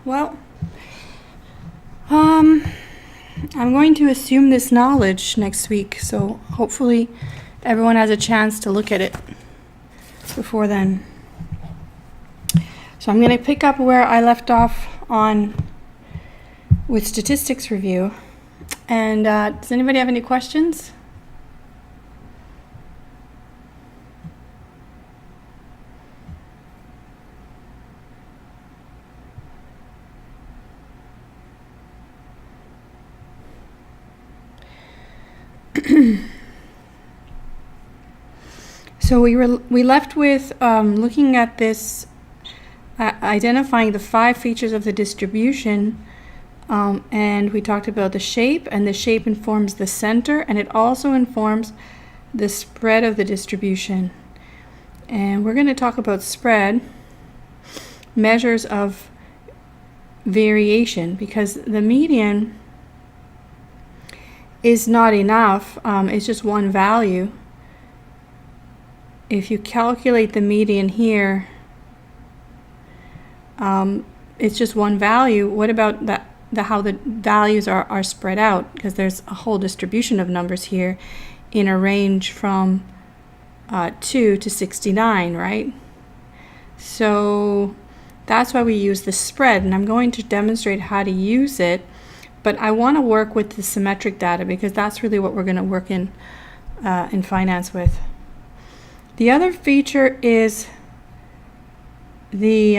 Well, I'm going to assume this knowledge next week, so hopefully everyone has a chance to look at it before then. So I'm going to pick up where I left off with statistics review. And does anybody have any questions? So we left with looking at this, identifying the 5 features of the distribution, and we talked about the shape, and the shape informs the center, and it also informs the spread of the distribution. And we're going to talk about spread, measures of variation, because the median is not enough. It's just one value. If you calculate the median here, it's just one value. What about how the values are spread out? Because there's a whole distribution of numbers here in a range from 2 to 69, right? So that's why we use the spread, and I'm going to demonstrate how to use it. But I want to work with the symmetric data because that's really what we're going to work in finance with. The other feature is the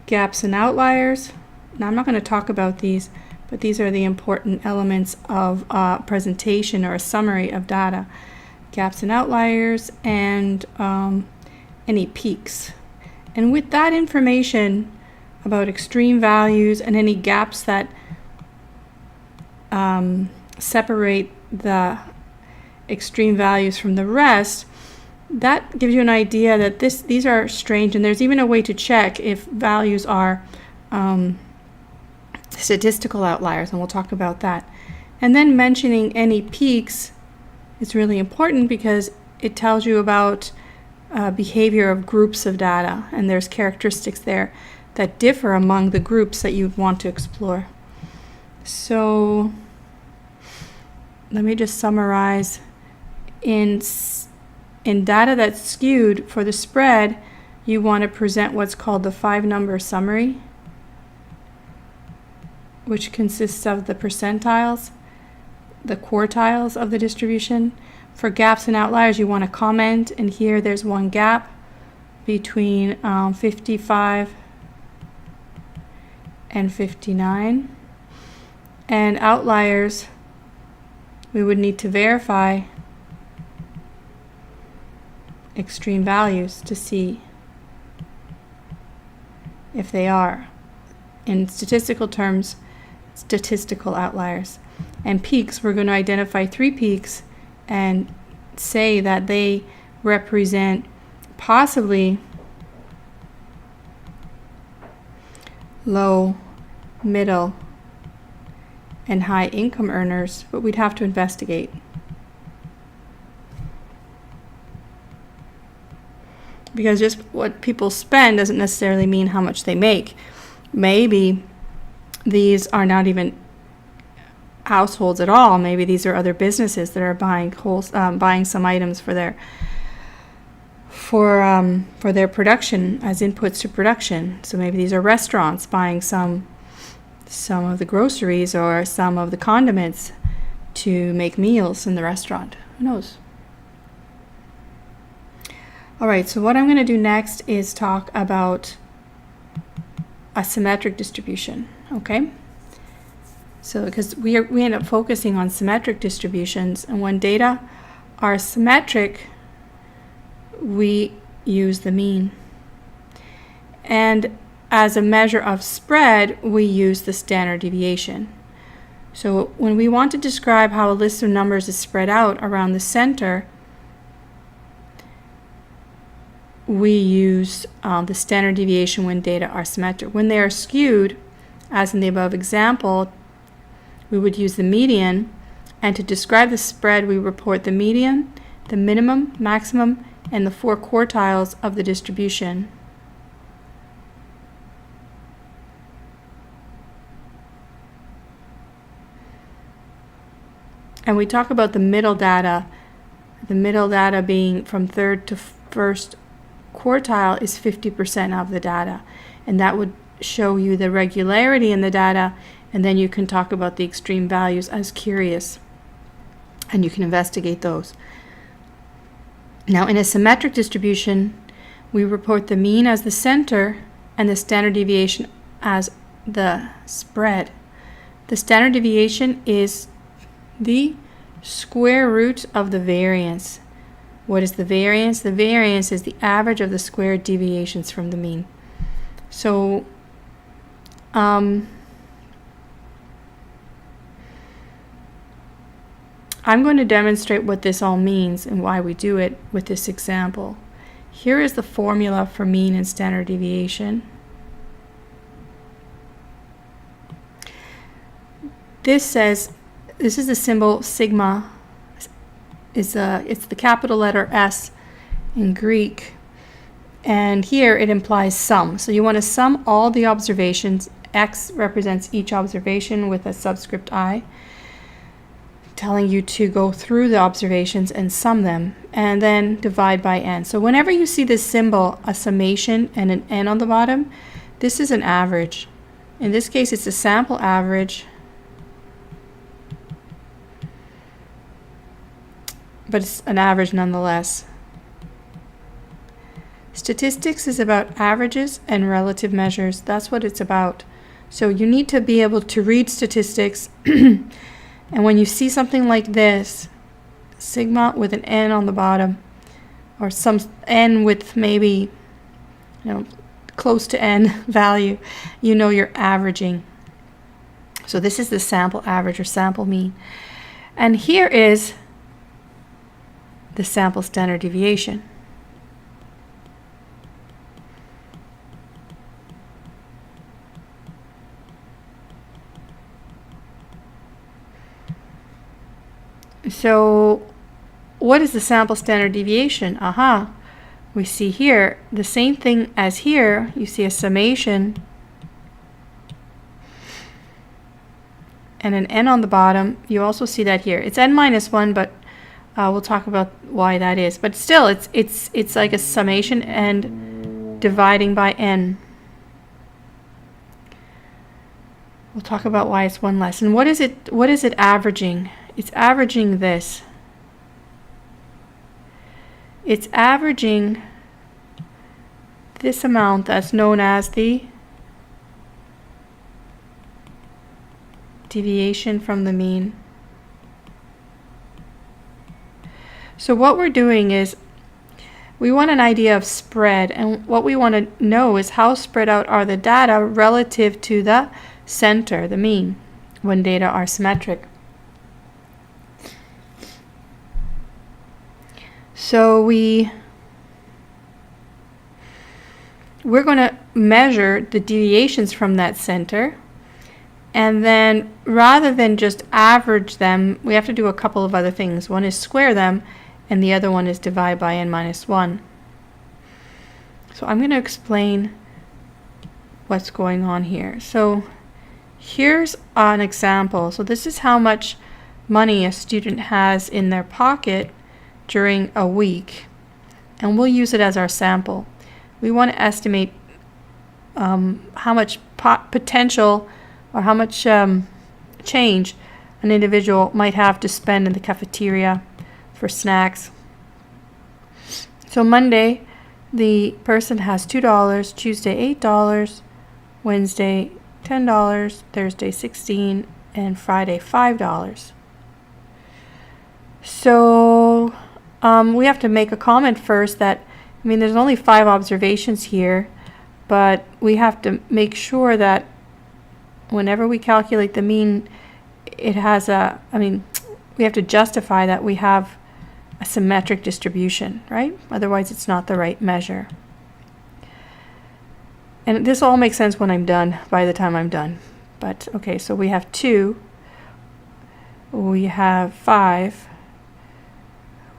gaps and outliers. Now I'm not going to talk about these, but these are the important elements of a presentation or a summary of data. Gaps and outliers and any peaks. And with that information about extreme values and any gaps that separate the extreme values from the rest, that gives you an idea that these are strange, and there's even a way to check if values are statistical outliers, and we'll talk about that. And then mentioning any peaks is really important because it tells you about behavior of groups of data, and there's characteristics there that differ among the groups that you want to explore. So let me just summarize. In data that's skewed for the spread, you want to present what's called the 5-number summary, which consists of the percentiles, the quartiles of the distribution. For gaps and outliers, you want to comment, and here there's one gap between 55 and 59. And outliers, we would need to verify extreme values to see if they are, in statistical terms, statistical outliers. And peaks, we're going to identify 3 peaks and say that they represent possibly low, middle, and high income earners, but we'd have to investigate. Because just what people spend doesn't necessarily mean how much they make. Maybe these are not even households at all. Maybe these are other businesses that are buying some items for their production as inputs to production. So maybe these are restaurants buying some of the groceries or some of the condiments to make meals in the restaurant. Who knows? All right, so what I'm going to do next is talk about a symmetric distribution, okay? So because we end up focusing on symmetric distributions, and when data are symmetric, we use the mean. And as a measure of spread, we use the standard deviation. So when we want to describe how a list of numbers is spread out around the center, we use the standard deviation when data are symmetric. When they are skewed, as in the above example, we would use the median, and to describe the spread, we report the median, the minimum, maximum, and the 4 quartiles of the distribution. And we talk about the middle data being from third to first quartile is 50% of the data. And that would show you the regularity in the data, and then you can talk about the extreme values as curious, and you can investigate those. Now, in a symmetric distribution, we report the mean as the center and the standard deviation as the spread. The standard deviation is the square root of the variance. What is the variance? The variance is the average of the squared deviations from the mean. So, I'm going to demonstrate what this all means and why we do it with this example. Here is the formula for mean and standard deviation. This says, this is the symbol sigma. It's the capital letter S in Greek. And here it implies sum. So you want to sum all the observations. X represents each observation with a subscript I, telling you to go through the observations and sum them, and then divide by n. So whenever you see this symbol, a summation and an n on the bottom, this is an average. In this case, it's a sample average, but it's an average nonetheless. Statistics is about averages and relative measures. That's what it's about. So you need to be able to read statistics. And when you see something like this, sigma with an n on the bottom, or some n with maybe, close to n value, you know you're averaging. So this is the sample average or sample mean. And here is the sample standard deviation. So what is the sample standard deviation? We see here the same thing as here. You see a summation and an n on the bottom. You also see that here. It's n minus 1, but we'll talk about why that is. But still, it's like a summation and dividing by n. We'll talk about why it's one less. And what is it averaging? It's averaging this. It's averaging this amount that's known as the deviation from the mean. So what we're doing is we want an idea of spread, and what we want to know is how spread out are the data relative to the center, the mean, when data are symmetric. So we're going to measure the deviations from that center, and then rather than just average them, we have to do a couple of other things. One is square them, and the other one is divide by n minus 1. So I'm going to explain what's going on here. So here's an example. So this is how much money a student has in their pocket during a week, and we'll use it as our sample. We want to estimate how much potential or how much change an individual might have to spend in the cafeteria for snacks. So Monday, the person has $2, Tuesday $8, Wednesday $10, Thursday $16, and Friday $5. So we have to make a comment first that, there's only 5 observations here, but we have to make sure that whenever we calculate the mean, it has we have to justify that we have a symmetric distribution, right? Otherwise, it's not the right measure. And this all makes sense when I'm done, by the time I'm done. But, okay, so we have 2, we have 5,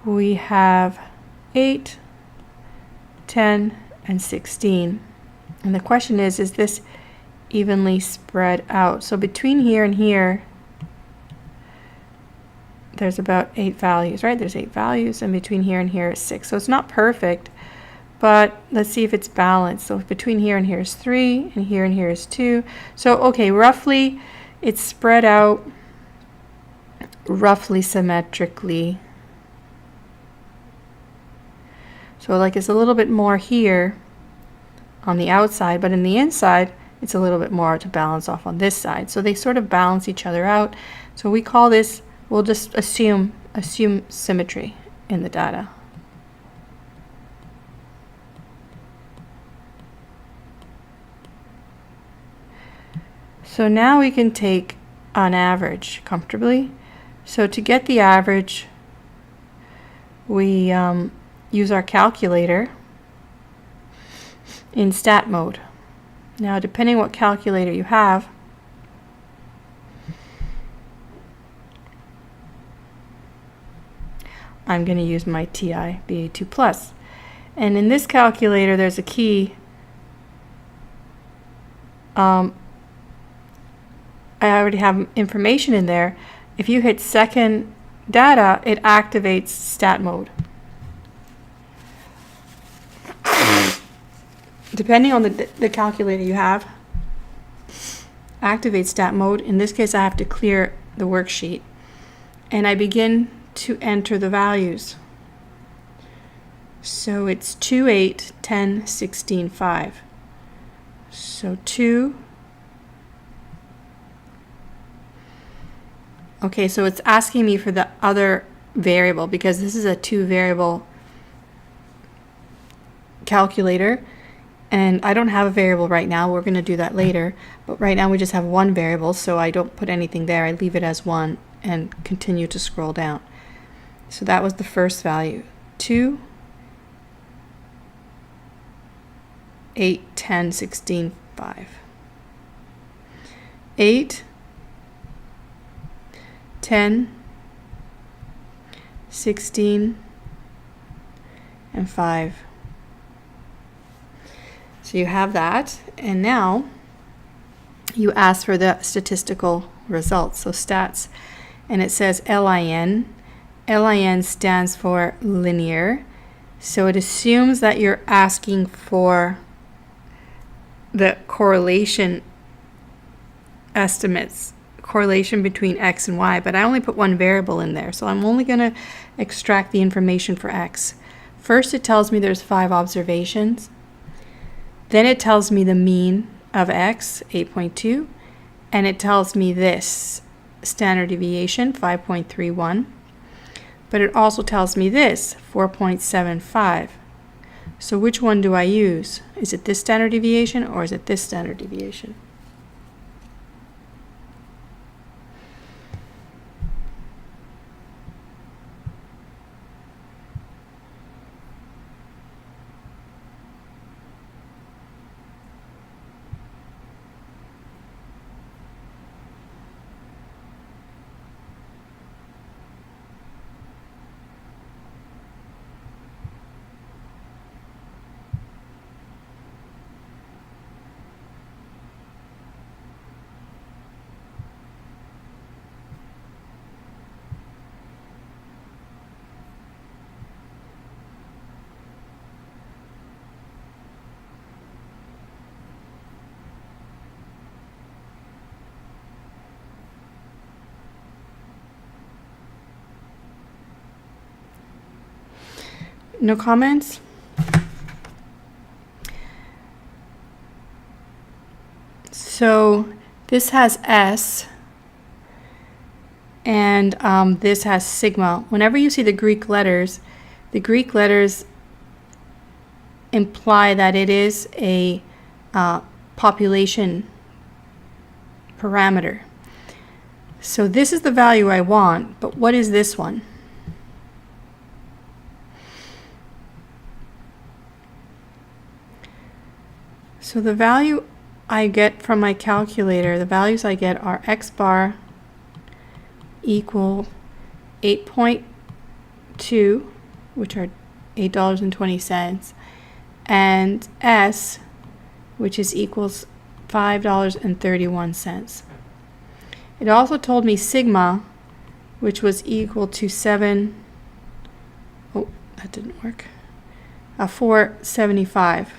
we have 8, 10, and 16. And the question is this evenly spread out? So between here and here, there's about 8 values, right? There's 8 values, and between here and here is 6. So it's not perfect, but let's see if it's balanced. So between here and here is 3, and here is 2. So, okay, roughly it's spread out roughly symmetrically. So like it's a little bit more here on the outside, but in the inside, it's a little bit more to balance off on this side. So they sort of balance each other out. So we call this, we'll just assume symmetry in the data. So now we can take an average comfortably. So to get the average, we use our calculator in stat mode. Now, depending what calculator you have, I'm going to use my TI BA2 Plus. And in this calculator, there's a key. I already have information in there. If you hit second data, it activates stat mode. Depending on the calculator you have, activate stat mode. In this case, I have to clear the worksheet. And I begin to enter the values. So it's 2, 8, 10, 16, 5. So 2. Okay, so it's asking me for the other variable because this is a 2-variable calculator. And I don't have a variable right now. We're going to do that later. But right now we just have one variable, so I don't put anything there. I leave it as 1 and continue to scroll down. So that was the first value. 2, 8, 10, 16, 5. 8, 10, 16, and 5. So you have that, and now you ask for the statistical results, so stats, and it says LIN. LIN stands for linear, so it assumes that you're asking for the correlation estimates, correlation between X and Y, but I only put one variable in there, so I'm only going to extract the information for X. First, it tells me there's 5 observations. Then it tells me the mean of X, 8.2, and it tells me this, standard deviation, 5.31. But it also tells me this, 4.75. So which one do I use? Is it this standard deviation or is it this standard deviation? No comments? So this has S, and this has sigma. Whenever you see the Greek letters imply that it is a population parameter. So this is the value I want, but what is this one? So the value I get from my calculator, the values I get are X bar equal 8.2, which are $8.20, and S, which is equals $5.31. It also told me sigma, which was equal to 7, oh, that didn't work, 475.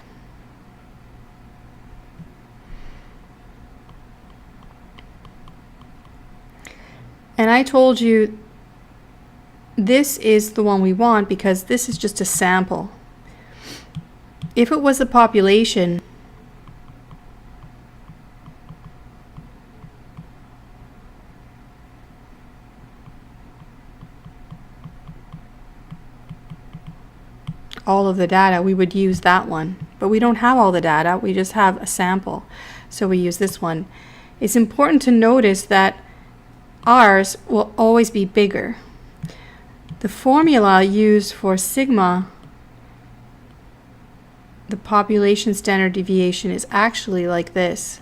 And I told you this is the one we want because this is just a sample. If it was a population, all of the data, we would use that one. But we don't have all the data, we just have a sample. So we use this one. It's important to notice that ours will always be bigger. The formula used for sigma, the population standard deviation, is actually like this.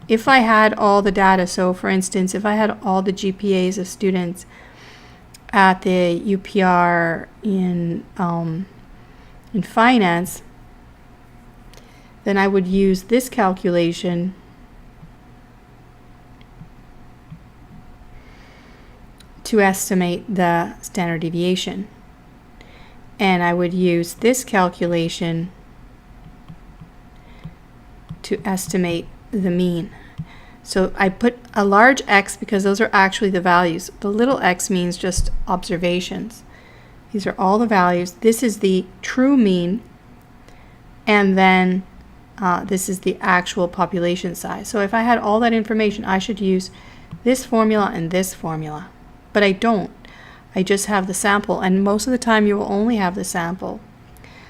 If I had all the data, so for instance, if I had all the GPAs of students at the UPR in finance, then I would use this calculation to estimate the standard deviation. And I would use this calculation to estimate the mean. So I put a large X because those are actually the values. The little x means just observations. These are all the values. This is the true mean, and then this is the actual population size. So if I had all that information, I should use this formula and this formula. But I don't. I just have the sample, and most of the time you will only have the sample.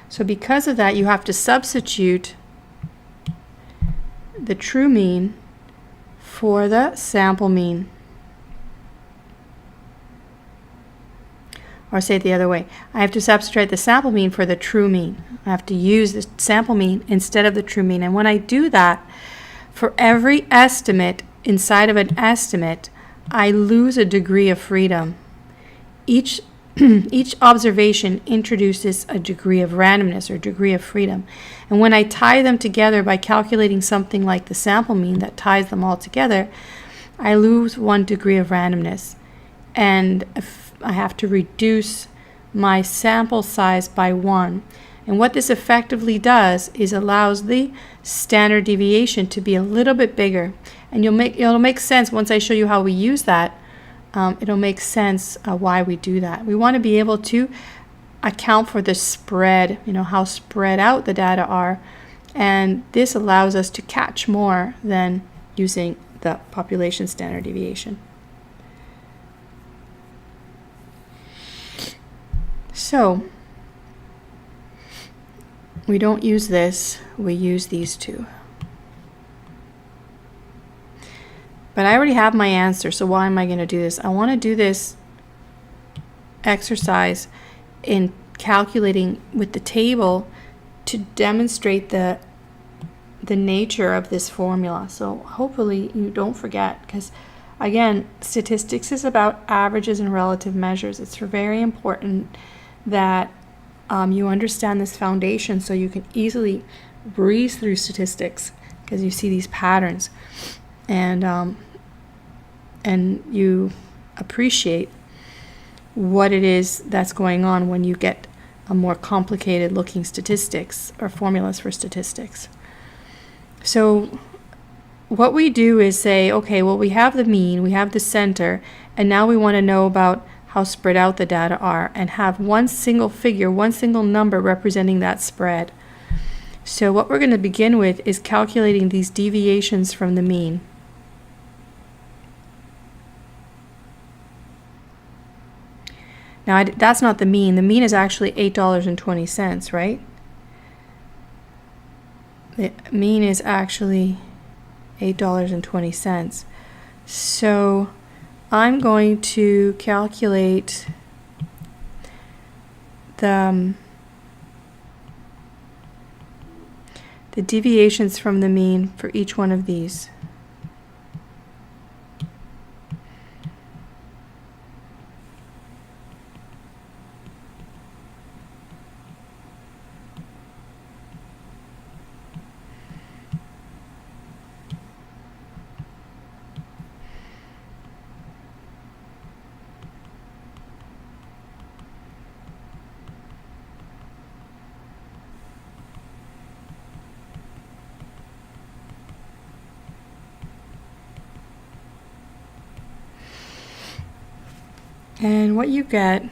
So because of that, you have to substitute the true mean for the sample mean. Or say it the other way. I have to substitute the sample mean for the true mean. I have to use the sample mean instead of the true mean. And when I do that, for every estimate inside of an estimate, I lose a degree of freedom. Each observation introduces a degree of randomness or degree of freedom. And when I tie them together by calculating something like the sample mean that ties them all together, I lose 1 degree of randomness. And if I have to reduce my sample size by 1. And what this effectively does is allows the standard deviation to be a little bit bigger. And it'll make sense once I show you how we use that. It'll make sense why we do that. We want to be able to account for the spread, how spread out the data are. And this allows us to catch more than using the population standard deviation. So we don't use this, we use these two. But I already have my answer, so why am I going to do this? I want to do this exercise in calculating with the table to demonstrate the nature of this formula. So hopefully you don't forget, because again, statistics is about averages and relative measures. It's very important that you understand this foundation so you can easily breeze through statistics because you see these patterns. And you appreciate what it is that's going on when you get a more complicated looking statistics or formulas for statistics. So what we do is say, okay, well, we have the mean, we have the center, and now we want to know about how spread out the data are and have one single figure, one single number representing that spread. So what we're going to begin with is calculating these deviations from the mean. Now, that's not the mean. The mean is actually $8.20, right? The mean is actually $8.20. So I'm going to calculate the deviations from the mean for each one of these. And what you get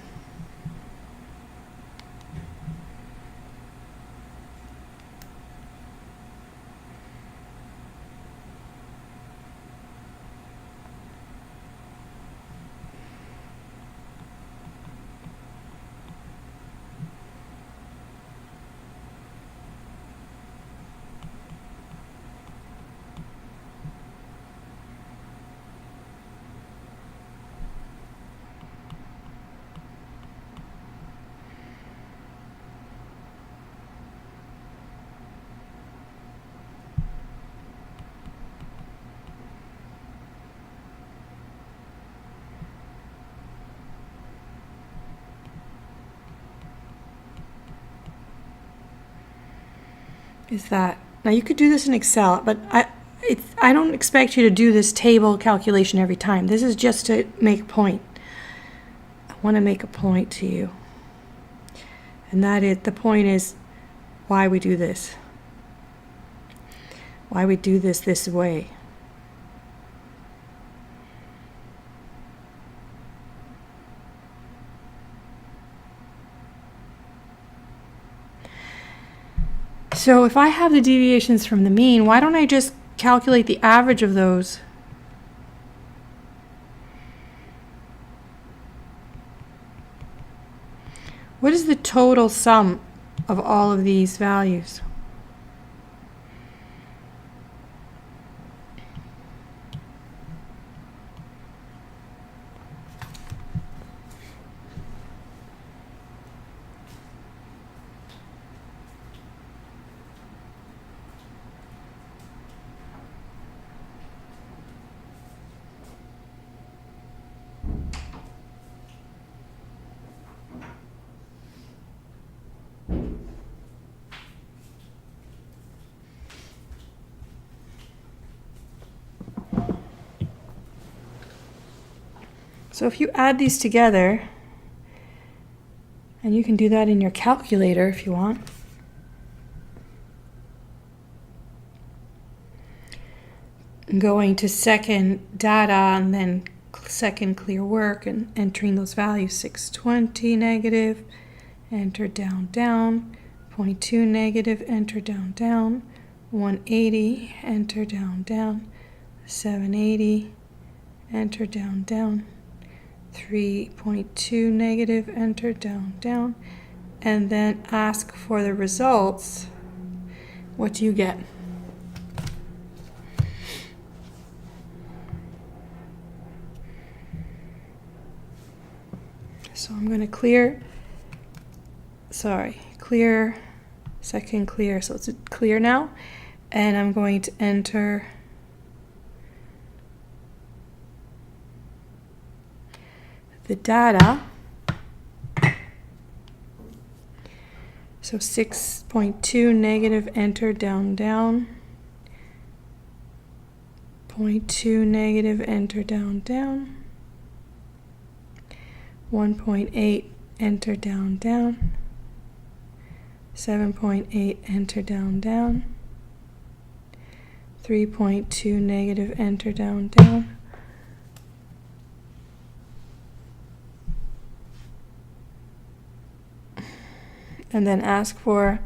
is that. Now you could do this in Excel, but I don't expect you to do this table calculation every time. This is just to make a point. I want to make a point to you. And that is, the point is why we do this. Why we do this way. So if I have the deviations from the mean, why don't I just calculate the average of those? What is the total sum of all of these values? So if you add these together, and you can do that in your calculator if you want. I'm going to second data and then second clear work and entering those values. 620 negative, enter down, down. 0.2 negative, enter down, down. 180, enter down, down. 780, enter down, down. 3.2 negative, enter down, down, and then ask for the results. What do you get? So I'm going to clear, second clear, so it's clear now, and I'm going to enter the data. So 6.2 negative, enter down, down. 0.2 negative, enter down, down. 1.8, enter down, down. 7.8, enter down, down. 3.2 negative, enter down, down. And then ask for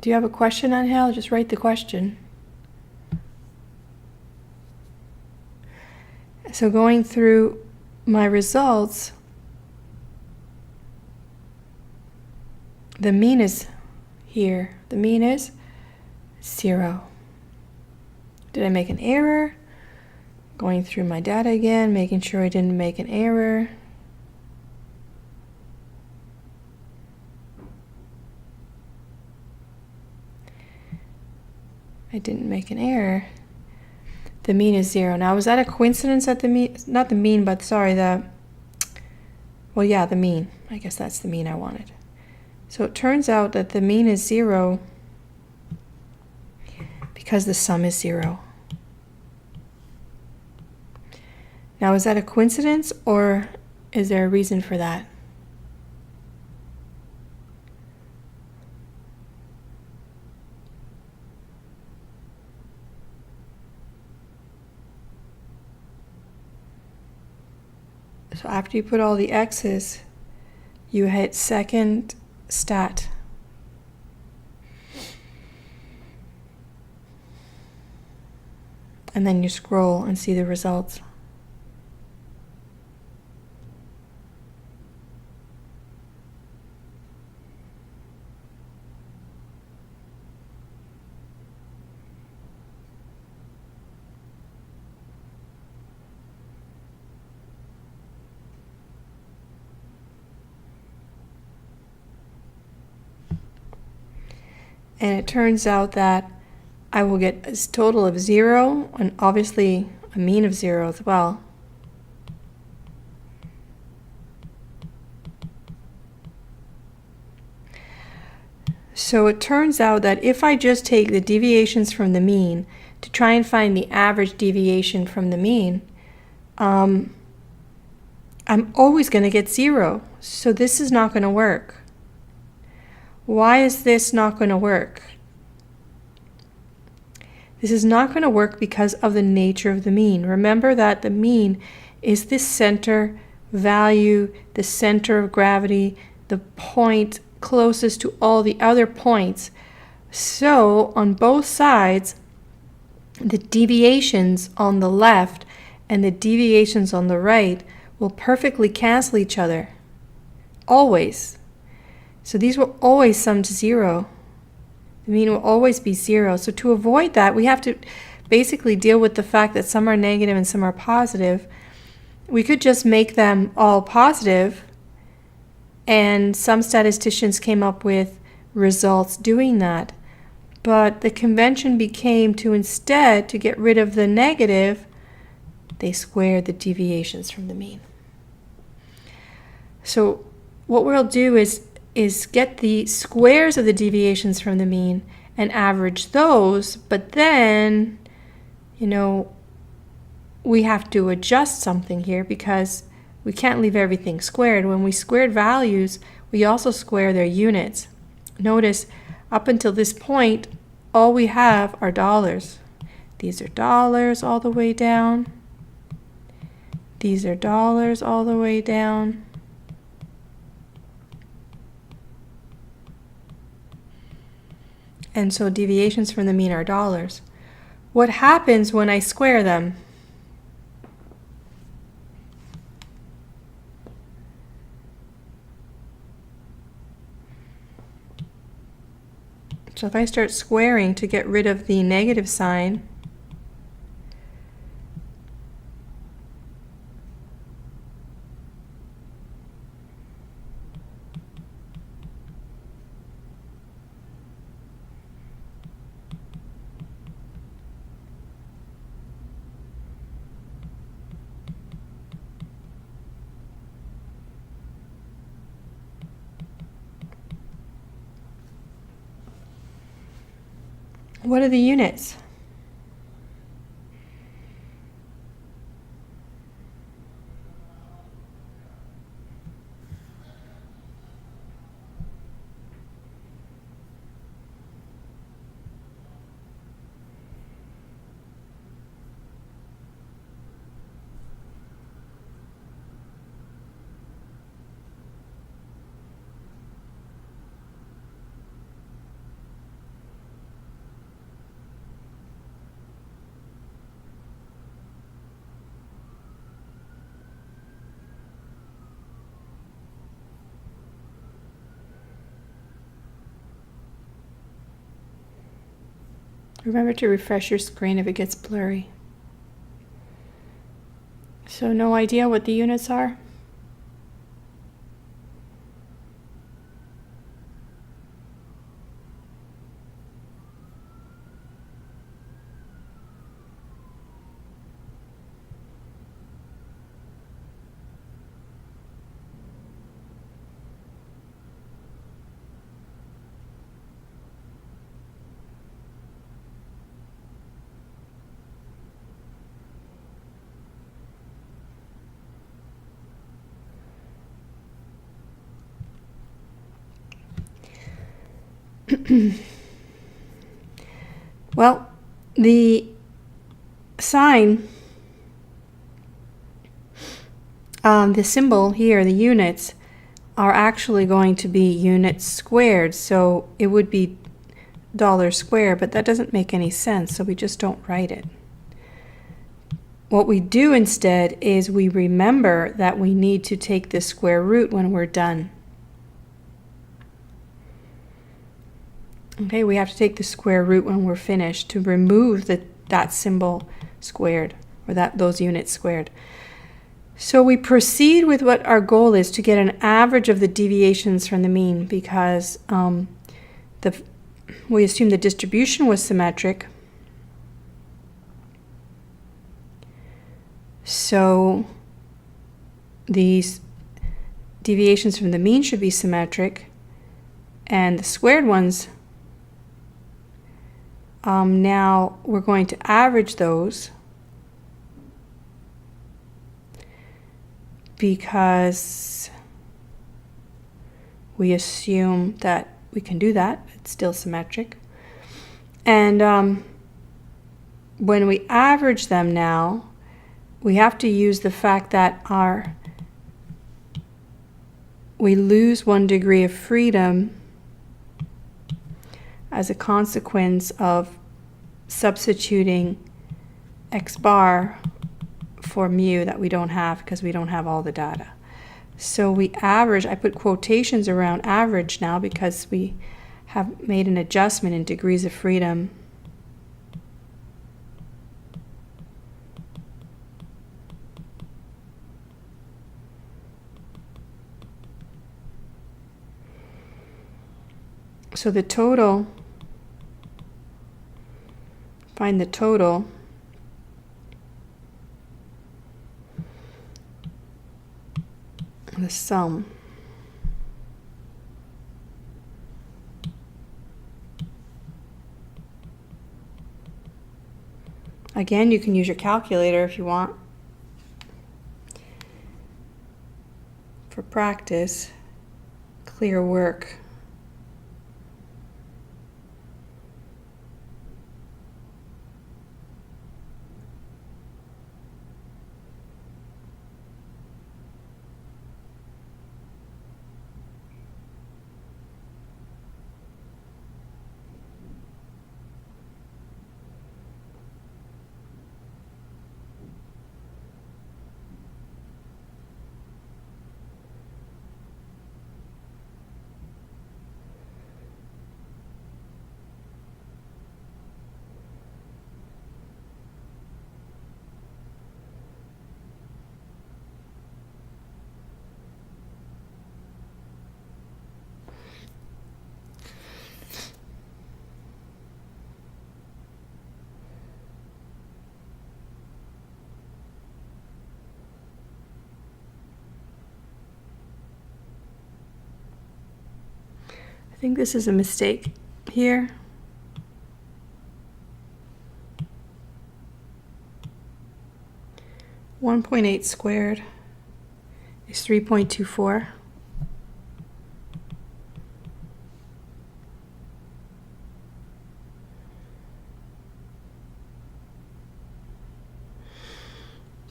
do you have a question on Hal? Just write the question. So going through my results, the mean is here. The mean is 0. Did I make an error? Going through my data again, making sure I didn't make an error. I didn't make an error. The mean is 0. Now, was that a coincidence that the mean, not the mean, but sorry, well, yeah, the mean. I guess that's the mean I wanted. So it turns out that the mean is 0 because the sum is 0. Now, is that a coincidence or is there a reason for that? So after you put all the X's, you hit second stat. And then you scroll and see the results. And it turns out that I will get a total of 0 and obviously a mean of 0 as well. So it turns out that if I just take the deviations from the mean to try and find the average deviation from the mean, I'm always going to get 0. So this is not going to work. Why is this not going to work? This is not going to work because of the nature of the mean. Remember that the mean is the center value, the center of gravity, the point closest to all the other points. So on both sides, the deviations on the left and the deviations on the right will perfectly cancel each other. Always. So these will always sum to 0. The mean will always be 0. So to avoid that, we have to basically deal with the fact that some are negative and some are positive. We could just make them all positive, and some statisticians came up with results doing that. But the convention became to instead, to get rid of the negative, they squared the deviations from the mean. So what we'll do is get the squares of the deviations from the mean and average those, but then, we have to adjust something here because we can't leave everything squared. When we squared values, we also square their units. Notice, up until this point, all we have are dollars. These are dollars all the way down. These are dollars all the way down. And so deviations from the mean are dollars. What happens when I square them? So if I start squaring to get rid of the negative sign, what are the units? Remember to refresh your screen if it gets blurry. So no idea what the units are? Well, the sign The symbol here, the units, are actually going to be units squared. So it would be dollar square, but that doesn't make any sense, so we just don't write it. What we do instead is we remember that we need to take the square root when we're done. Okay, we have to take the square root when we're finished to remove that symbol squared, or those units squared. So we proceed with what our goal is, to get an average of the deviations from the mean, because we assume the distribution was symmetric. So these deviations from the mean should be symmetric, and the squared ones, now we're going to average those, because we assume that we can do that. It's still symmetric. And when we average them now, we have to use the fact that we lose 1 degree of freedom as a consequence of substituting x bar for mu that we don't have, because we don't have all the data. So we average, I put quotations around average now because we have made an adjustment in degrees of freedom. So the total, find the total, the sum. Again, you can use your calculator if you want for practice. Clear work. I think this is a mistake here. (1.8 squared is 3.24.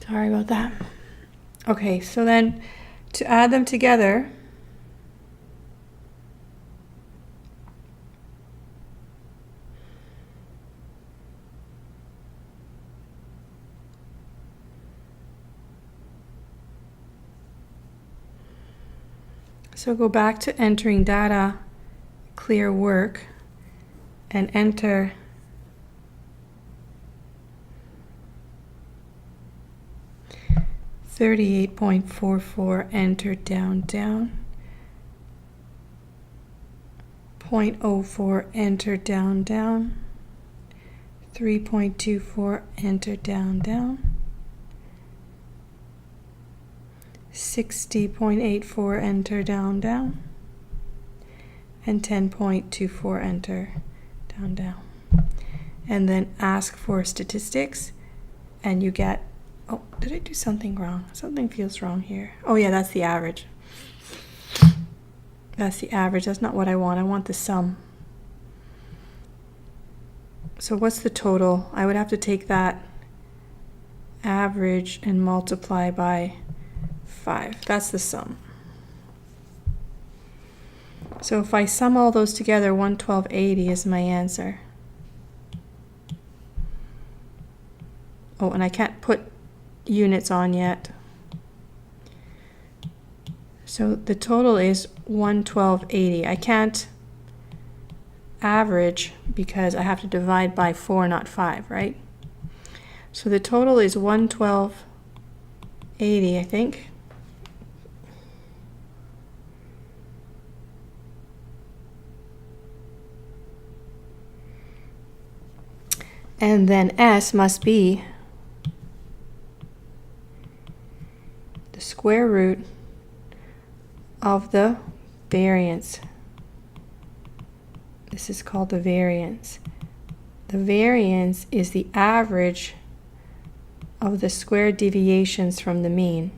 Sorry about that. Okay, so then to add them together, so go back to entering data, clear work, and enter $38.44, enter down, 0.04, enter down, 3.24, enter down, 60.84, enter down, and 10.24, enter down. And then ask for statistics, and you get, oh, did I do something wrong? Something feels wrong here. Oh yeah, that's the average. That's the average. That's not what I want. I want the sum. So what's the total? I would have to take that average and multiply by 5. That's the sum. So if I sum all those together, 112.80 is my answer. Oh, and I can't put units on yet. So the total is 112.80. I can't average because I have to divide by 4, not 5, right? So the total is 112.80, I think. And then S must be the square root of the variance. This is called the variance. The variance is the average of the square deviations from the mean.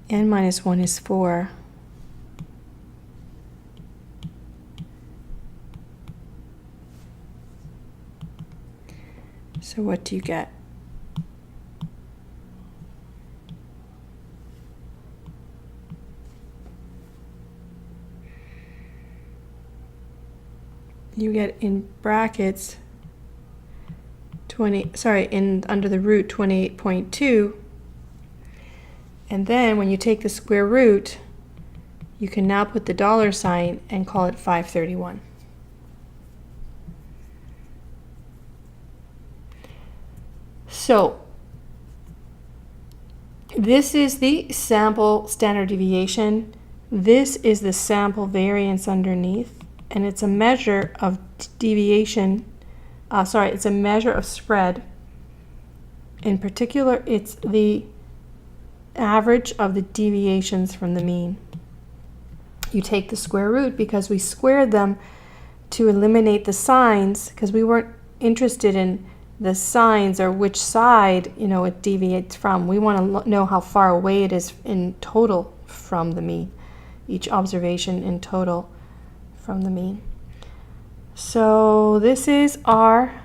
N minus 1 is 4. So what do you get? You get in brackets under the root 28.2, and then when you take the square root, you can now put the dollar sign and call it 531. So this is the sample standard deviation. This is the sample variance underneath, and it's a measure of deviation. It's a measure of spread. In particular, it's the average of the deviations from the mean. You take the square root because we squared them to eliminate the signs, because we weren't interested in the signs or which side, it deviates from. We want to know how far away it is in total from the mean, each observation in total from the mean. So this is our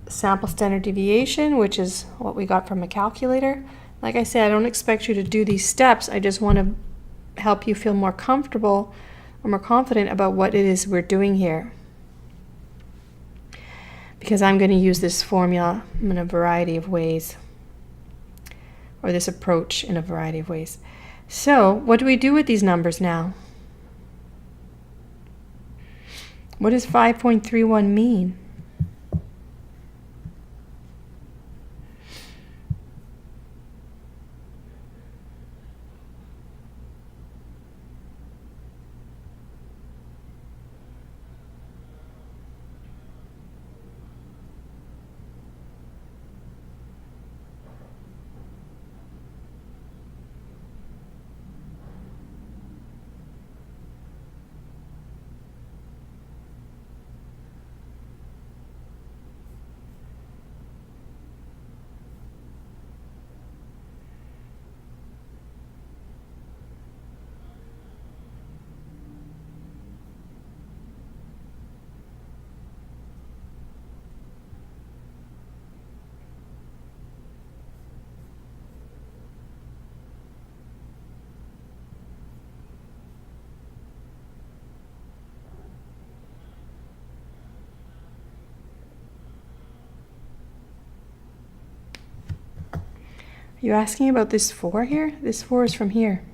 sample standard deviation, which is what we got from a calculator. Like I said, I don't expect you to do these steps. I just want to help you feel more comfortable or more confident about what it is we're doing here, because I'm going to use this formula in a variety of ways, or this approach in a variety of ways. So what do we do with these numbers now? What does 5.31 mean? You asking about this 4 here? This 4 is from here.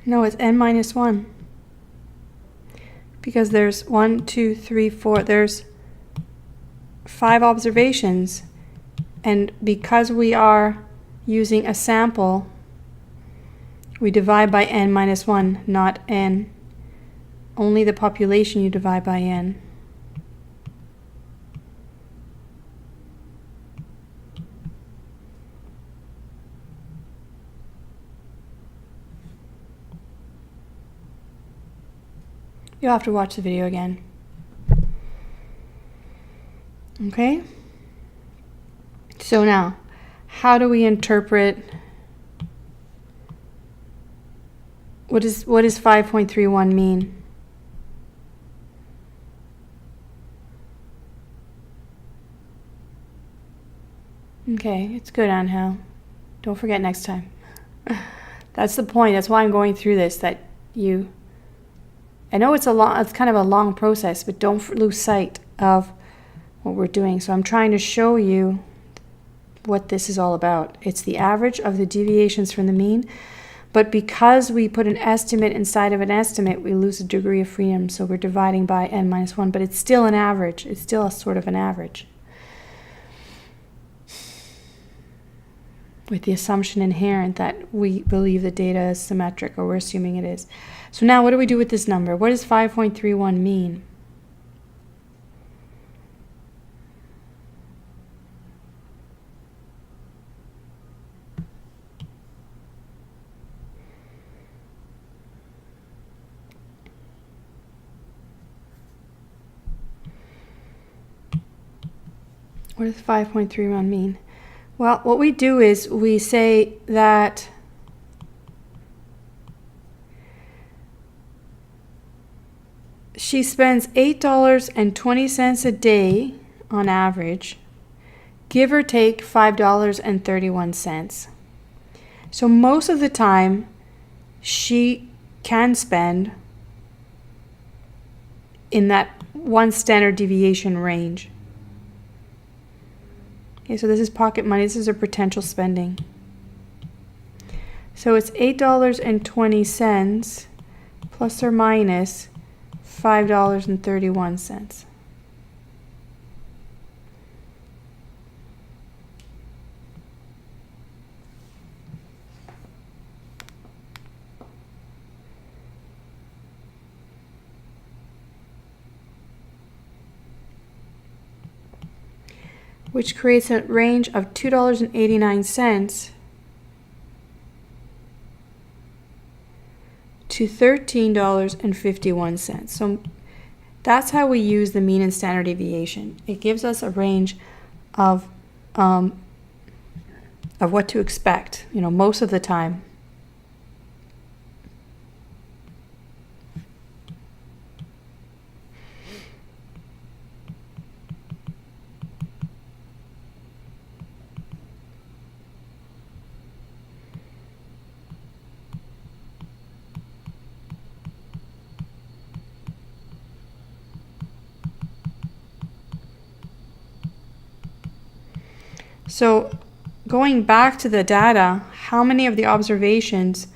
No, it's n minus 1. Because there's 1, 2, 3, 4, there's 5 observations. And because we are using a sample, we divide by n minus 1, not n only the population you divide by n. You'll have to watch the video again. Okay? So now, how do we interpret what does 5.31 mean? Okay, it's good, Angel. Don't forget next time. That's the point. That's why I'm going through this, that you, I know it's kind of a long process, but don't lose sight of what we're doing. So I'm trying to show you what this is all about. It's the average of the deviations from the mean, but because we put an estimate inside of an estimate, we lose a degree of freedom. So we're dividing by n minus 1, but it's still an average. It's still a sort of an average, with the assumption inherent that we believe the data is symmetric, or we're assuming it is. So now what do we do with this number? What does 5.31 mean? What does 5.31 mean? Well, what we do is we say that she spends $8.20 a day on average, give or take $5.31. So most of the time, she can spend in that one standard deviation range. Okay, so this is pocket money. This is her potential spending. So it's $8.20 plus or minus $5.31. Which creates a range of $2.89 to $13.51. So that's how we use the mean and standard deviation. It gives us a range of what to expect, most of the time. So going back to the data, how many of the observations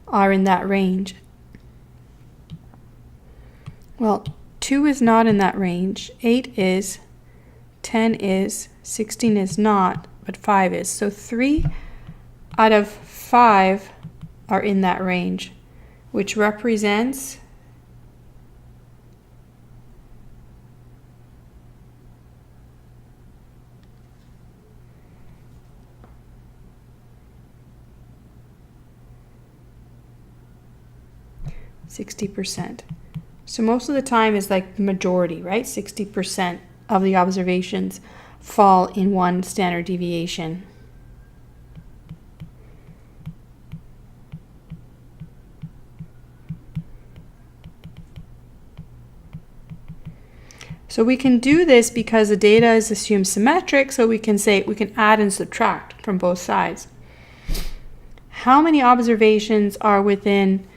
are in that range? Well, 2 is not in that range, 8 is, 10 is, 16 is not, but 5 is. So 3 out of 5 are in that range, which represents 60%. So most of the time is like the majority, right? 60% of the observations fall in one standard deviation. So we can do this because the data is assumed symmetric, so we can say we can add and subtract from both sides. How many observations are within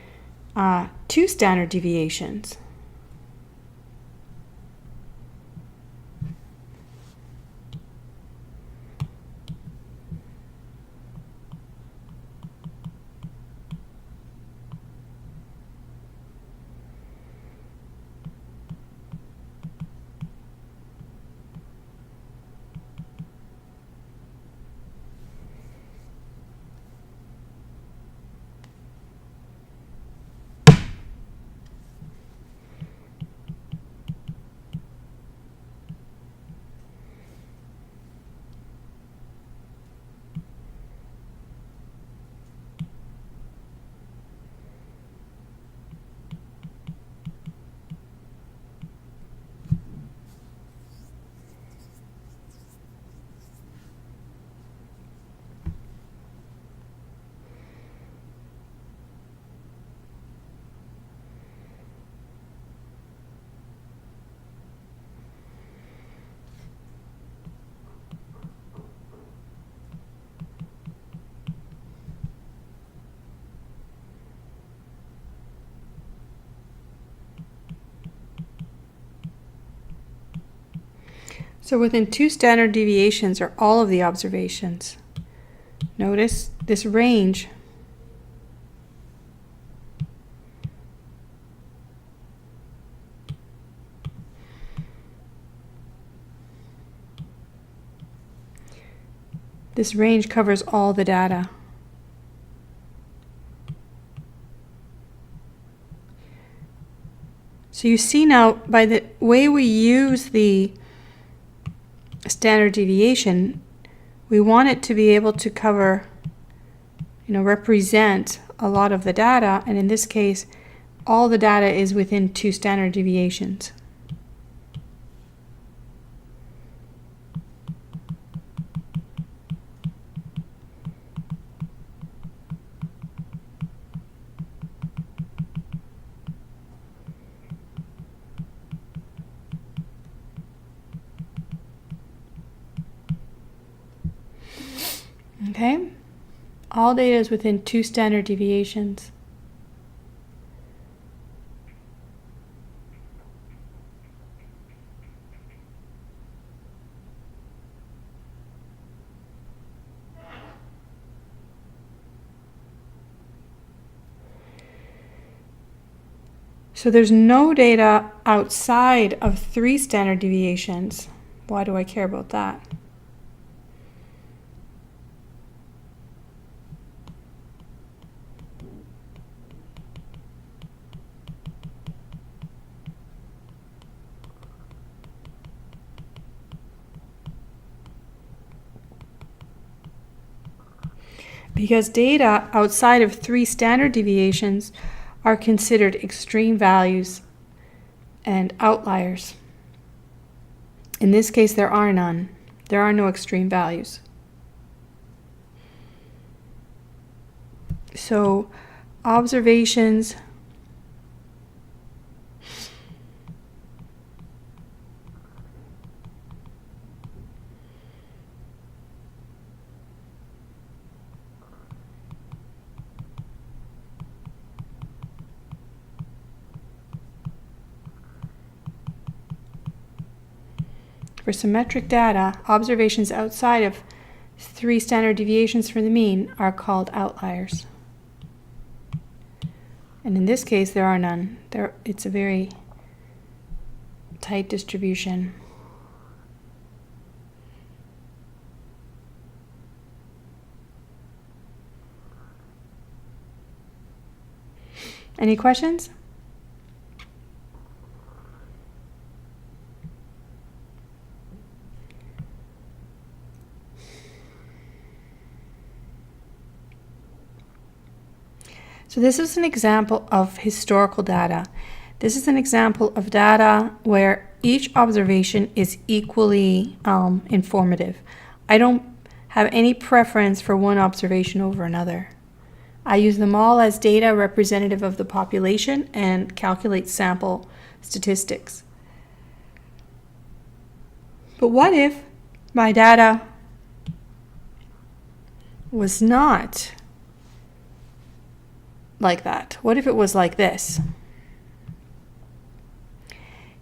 2 standard deviations? So within 2 standard deviations are all of the observations. Notice this range. This range covers all the data. So you see now, by the way we use the standard deviation, we want it to be able to cover, represent a lot of the data, and in this case, all the data is within 2 standard deviations. Okay, all data is within 2 standard deviations. So there's no data outside of 3 standard deviations. Why do I care about that? Because data outside of 3 standard deviations are considered extreme values and outliers. In this case, there are none. There are no extreme values. So, observations for symmetric data, observations outside of 3 standard deviations from the mean are called outliers. And in this case, there are none. It's a very tight distribution. Any questions? So this is an example of historical data. This is an example of data where each observation is equally informative. I don't have any preference for one observation over another. I use them all as data representative of the population and calculate sample statistics. But what if my data was not like that? What if it was like this?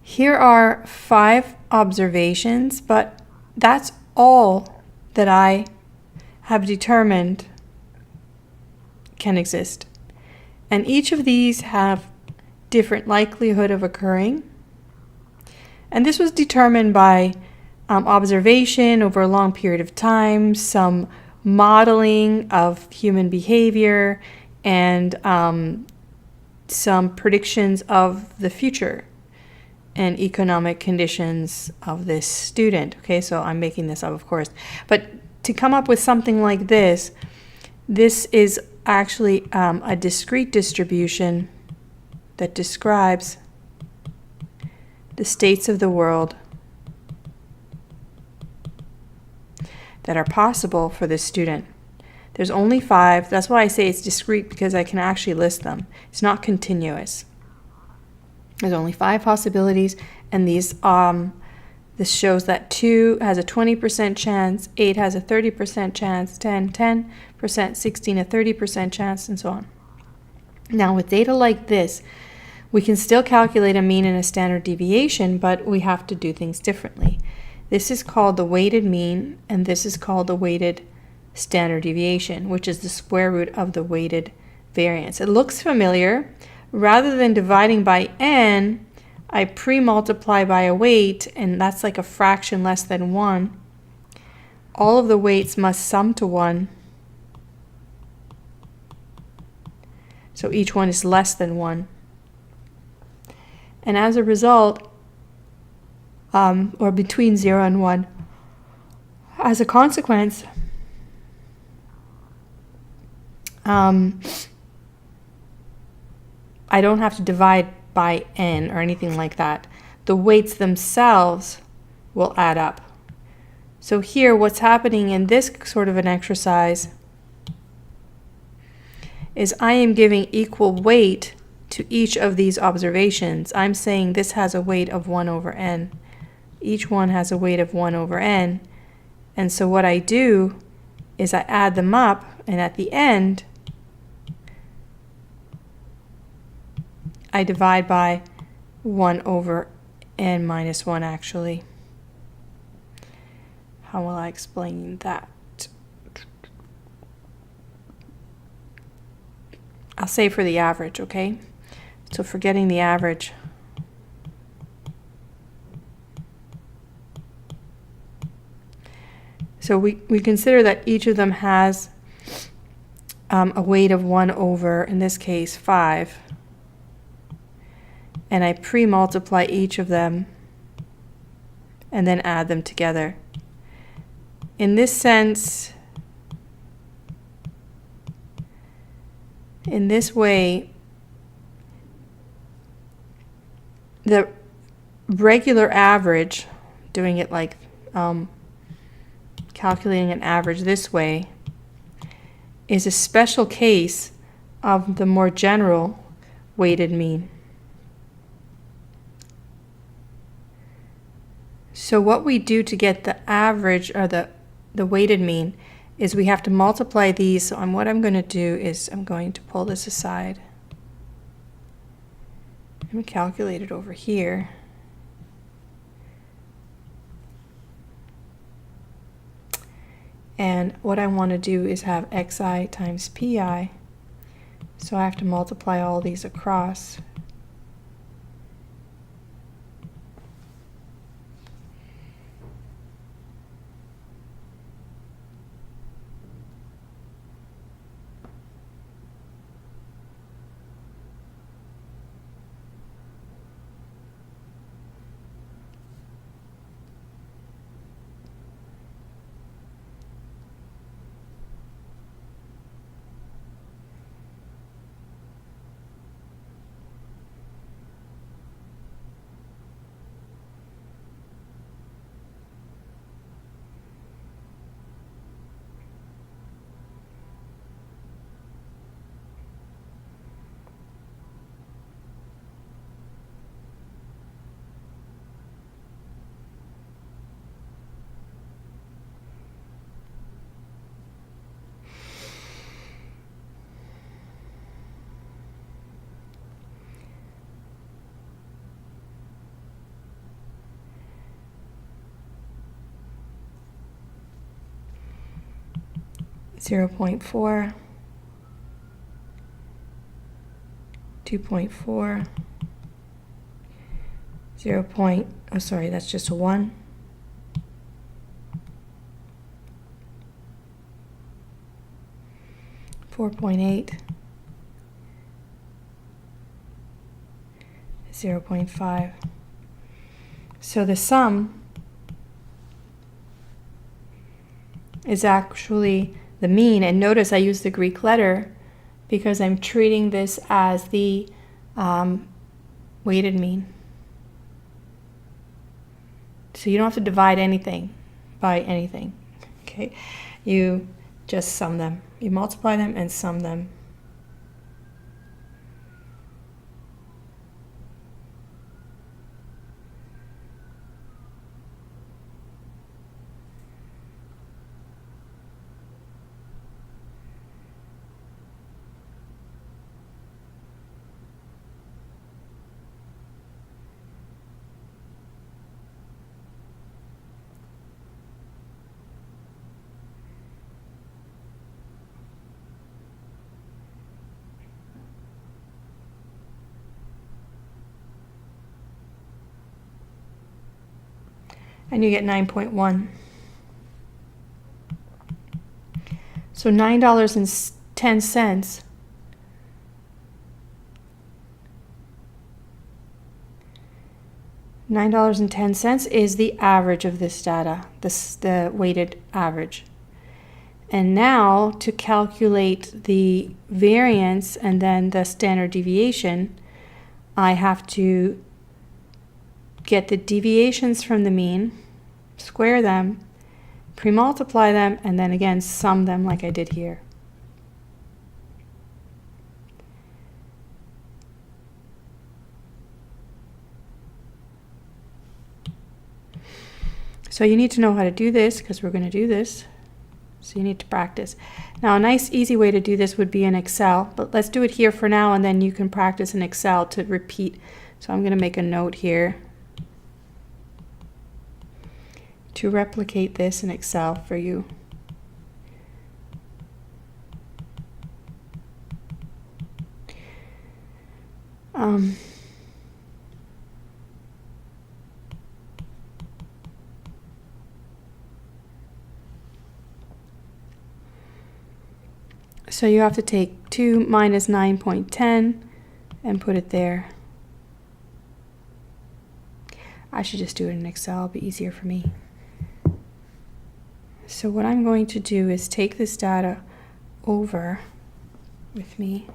Here are 5 observations, but that's all that I have determined can exist. And each of these have different likelihood of occurring. And this was determined by observation over a long period of time, some modeling of human behavior, and some predictions of the future and economic conditions of this student. Okay, so I'm making this up, of course. But to come up with something like this is actually a discrete distribution that describes the states of the world that are possible for this student. There's only 5. That's why I say it's discrete, because I can actually list them. It's not continuous. There's only 5 possibilities, and these this shows that 2 has a 20% chance, 8 has a 30% chance, 10%, 16 a 30% chance, and so on. Now with data like this, we can still calculate a mean and a standard deviation, but we have to do things differently. This is called the weighted mean, and this is called the weighted standard deviation, which is the square root of the weighted variance. It looks familiar. Rather than dividing by n, I pre-multiply by a weight, and that's like a fraction less than 1. All of the weights must sum to 1. So each one is less than 1. And as a result, or between 0 and 1, as a consequence, I don't have to divide by n or anything like that. The weights themselves will add up. So here, what's happening in this sort of an exercise is I am giving equal weight to each of these observations. I'm saying this has a weight of 1 over n. Each one has a weight of 1 over n. And so what I do is I add them up, and at the end, I divide by 1 over n minus 1, actually. How will I explain that? I'll say for the average, okay? So for getting the average, so we consider that each of them has a weight of 1 over, in this case, 5. And I pre-multiply each of them and then add them together. In this sense, in this way, the regular average, doing it like calculating an average this way, is a special case of the more general weighted mean. So what we do to get the average, or the weighted mean, is we have to multiply these. So what I'm going to do is I'm going to pull this aside. I'm going to calculate it over here. And what I want to do is have xi times pi. So I have to multiply all these across. Zero 0.4, 2.4, 0. Sorry, that's just a 1. 4.8, 0.5. So the sum is actually the mean, and notice I use the Greek letter because I'm treating this as the weighted mean. So you don't have to divide anything by anything, okay? You just sum them. You multiply them and sum them. and you get 9.1. So $9.10 $9.10 is the average of this data, the weighted average. And now to calculate the variance and then the standard deviation, I have to get the deviations from the mean, square them, pre-multiply them, and then again sum them like I did here. So you need to know how to do this because we're going to do this. So you need to practice. Now a nice easy way to do this would be in Excel, but let's do it here for now and then you can practice in Excel to repeat. So I'm going to make a note here to replicate this in Excel for you. So you have to take 2 minus 9.10 and put it there. I should just do it in Excel, it'll be easier for me. So what I'm going to do is take this data over with me.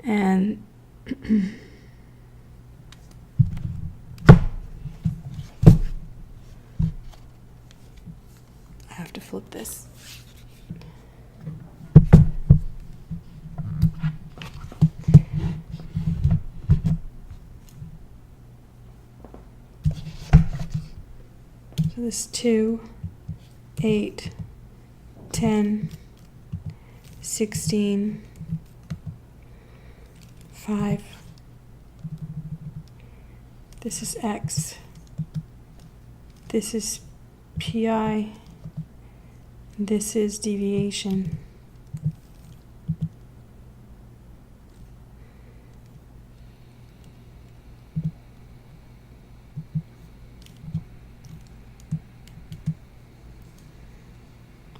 And I have to flip this. So this 2, 8, 10, 16, 5. This is X. This is PI. This is deviation.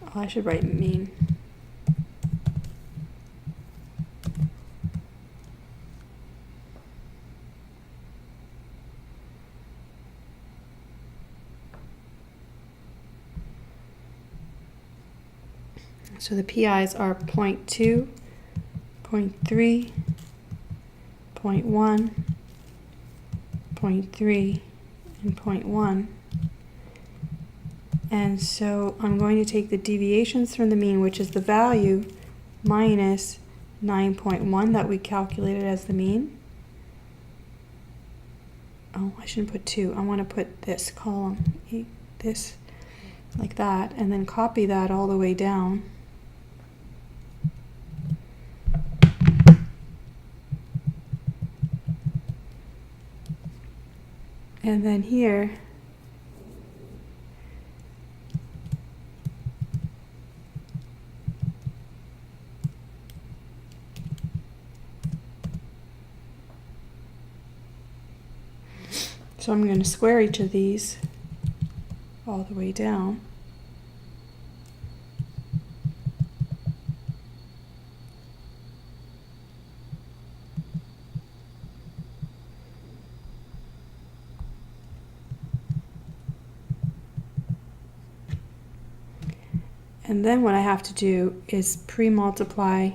Oh, I should write mean. So the PIs are 0.2, 0.3, 0.1, 0.3, and 0.1. And so I'm going to take the deviations from the mean, which is the value, minus 9.1 that we calculated as the mean. Oh, I shouldn't put 2. I want to put this column, this, like that, and then copy that all the way down. And then here, so I'm going to square each of these all the way down. And then what I have to do is pre-multiply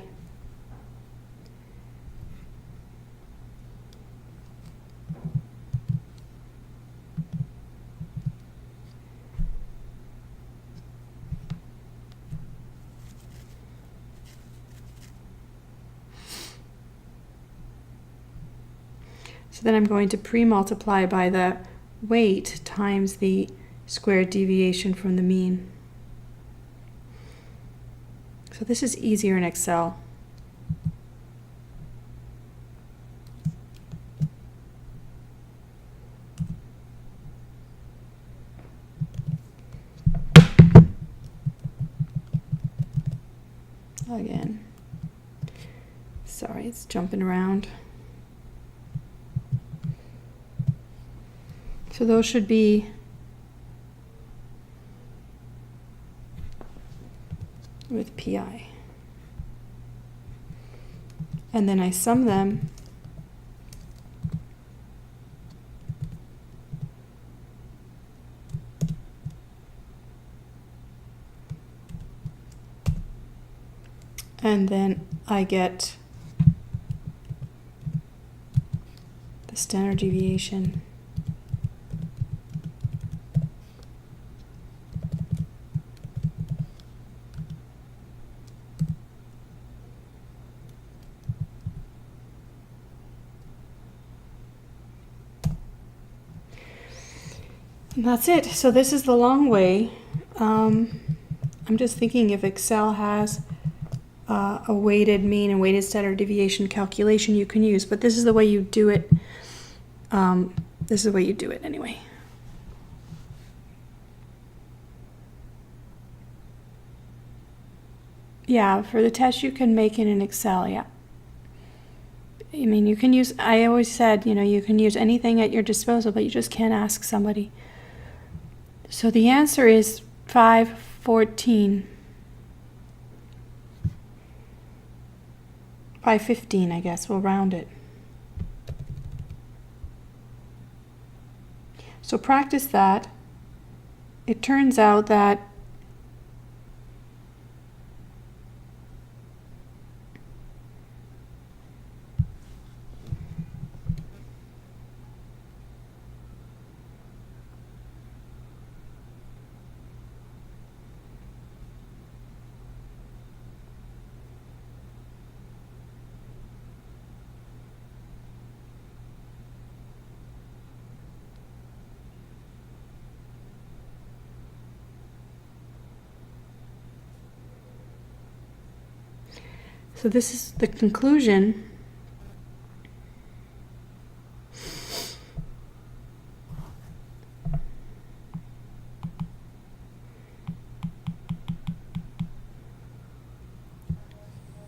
So then I'm going to pre-multiply by the weight times the squared deviation from the mean. So this is easier in Excel. Again, sorry, it's jumping around. So those should be with PI. And then I sum them. And then I get the standard deviation. And that's it. So this is the long way. I'm just thinking if Excel has a weighted mean and weighted standard deviation calculation you can use, but this is the way you do it. This is the way you do it anyway. Yeah, for the test you can make it in Excel, yeah. I mean, you can use, I always said, you know, you can use anything at your disposal, but you just can't ask somebody. So the answer is 514. 515, I guess. We'll round it. So practice that. It turns out that so this is the conclusion.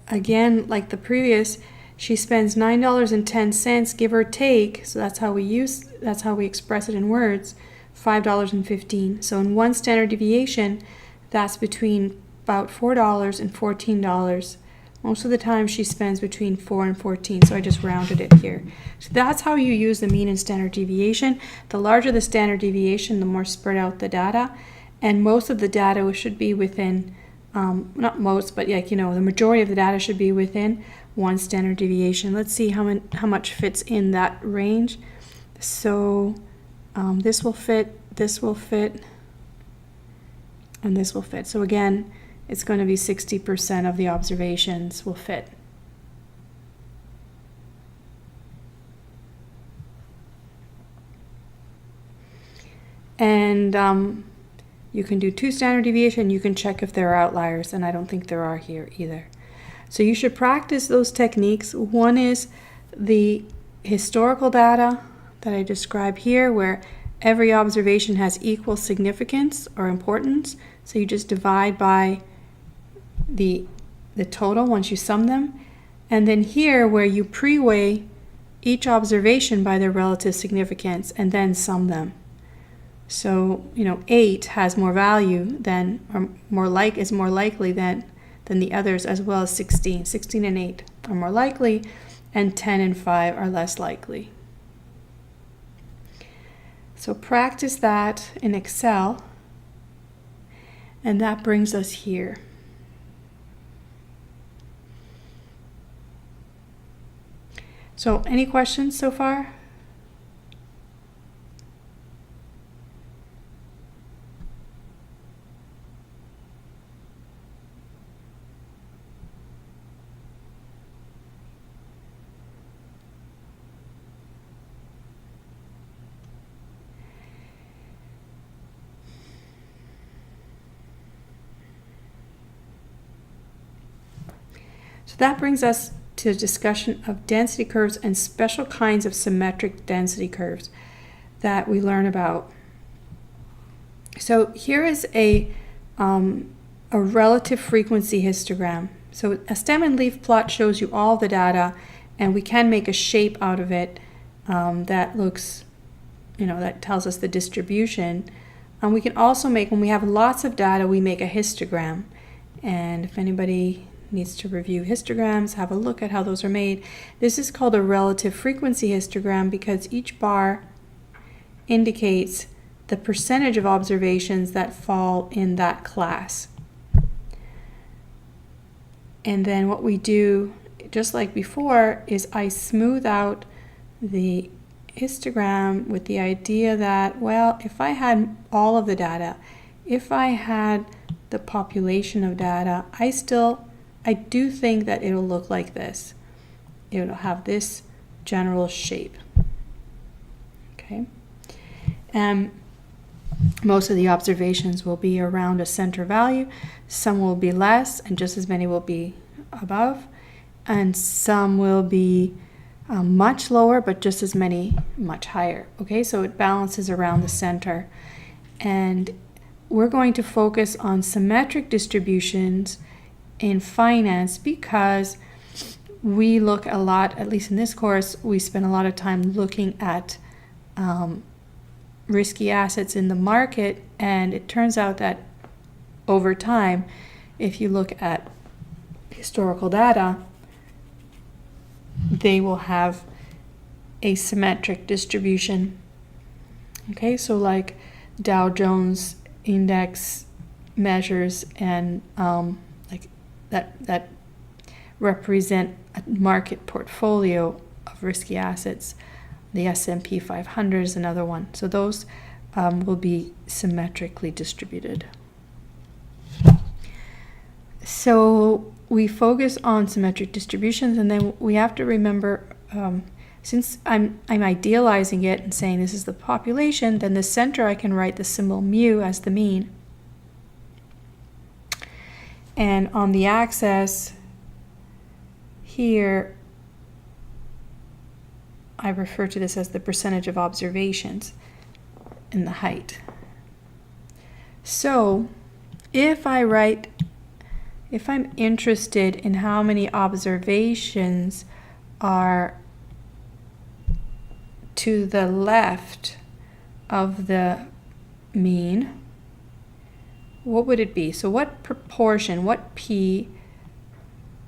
Again, like the previous, she spends $9.10, give or take, so that's how we express it in words, $5.15. So in one standard deviation, that's between about $4 and $14. Most of the time she spends between 4 and 14, so I just rounded it here. So that's how you use the mean and standard deviation. The larger the standard deviation, the more spread out the data, and most of the data should be within, not most, but like, you know, the majority of the data should be within one standard deviation. Let's see how much fits in that range. So this will fit, and this will fit. So again, it's going to be 60% of the observations will fit. And you can do 2 standard deviation. You can check if there are outliers, and I don't think there are here either. So you should practice those techniques. One is the historical data that I describe here, where every observation has equal significance or importance. So you just divide by the total once you sum them. And then here, where you pre-weigh each observation by their relative significance and then sum them. So, you know, 8 has more value than, or is more likely than the others, as well as 16. 16 and 8 are more likely, and 10 and 5 are less likely. So practice that in Excel, and that brings us here. So any questions so far? So that brings us to a discussion of density curves and special kinds of symmetric density curves that we learn about. So here is a relative frequency histogram. So a stem and leaf plot shows you all the data, and we can make a shape out of it that looks, that tells us the distribution. We can also make, when we have lots of data, we make a histogram. And if anybody needs to review histograms, have a look at how those are made. This is called a relative frequency histogram because each bar indicates the percentage of observations that fall in that class. And then what we do, just like before, is I smooth out the histogram with the idea that, well, if I had all of the data, if I had the population of data, I do think that it'll look like this. It'll have this general shape. Okay. Most of the observations will be around a center value. Some will be less, and just as many will be above. And some will be much lower, but just as many much higher. Okay, so it balances around the center. And we're going to focus on symmetric distributions in finance because we look a lot, at least in this course, we spend a lot of time looking at risky assets in the market, and it turns out that over time, if you look at historical data, they will have a symmetric distribution. Okay, so like Dow Jones index measures and like that represent a market portfolio of risky assets. The S&P 500 is another one. So those will be symmetrically distributed. So we focus on symmetric distributions, and then we have to remember, since I'm idealizing it and saying this is the population, then the center I can write the symbol mu as the mean. And on the axis here, I refer to this as the percentage of observations in the height. So if I'm interested in how many observations are to the left of the mean, what would it be? So what proportion, what p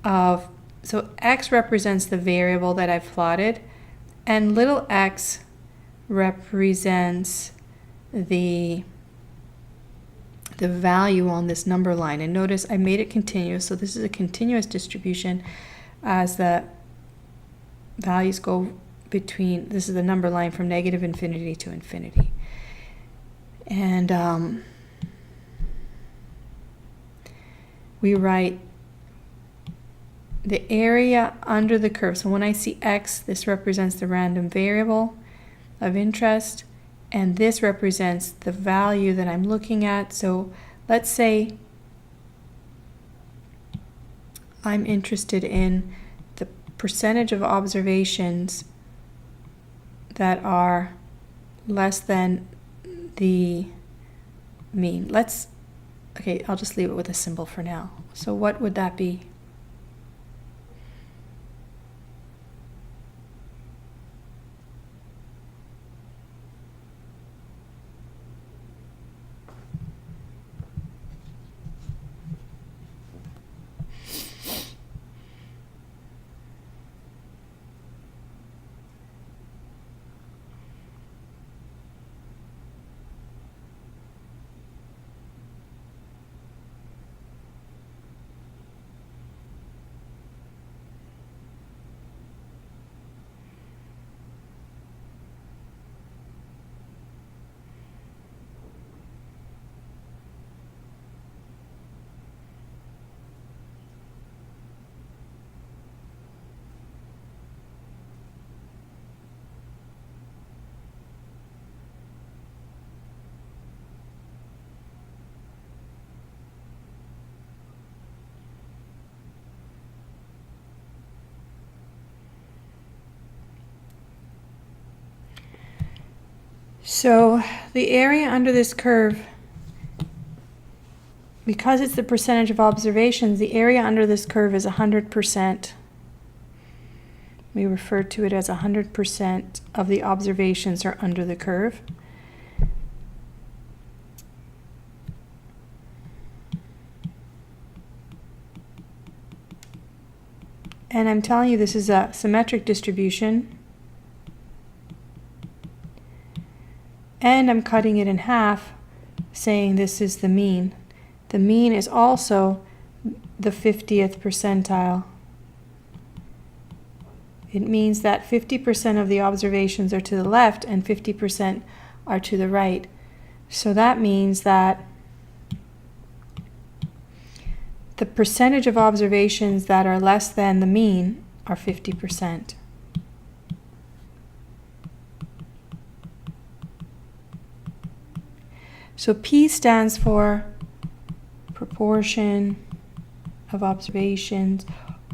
of, so x represents the variable that I've plotted, and little x represents the value on this number line. And notice I made it continuous, so this is a continuous distribution as the values go between, this is the number line from negative infinity to infinity. And we write the area under the curve. So when I see x, this represents the random variable of interest, and this represents the value that I'm looking at. So let's say I'm interested in the percentage of observations that are less than the mean. Okay, I'll just leave it with a symbol for now. So what would that be? So the area under this curve, because it's the percentage of observations, the area under this curve is 100%. We refer to it as 100% of the observations are under the curve. And I'm telling you this is a symmetric distribution. And I'm cutting it in half, saying this is the mean. The mean is also the 50th percentile. It means that 50% of the observations are to the left and 50% are to the right. So that means that the percentage of observations that are less than the mean are 50%. So P stands for proportion of observations,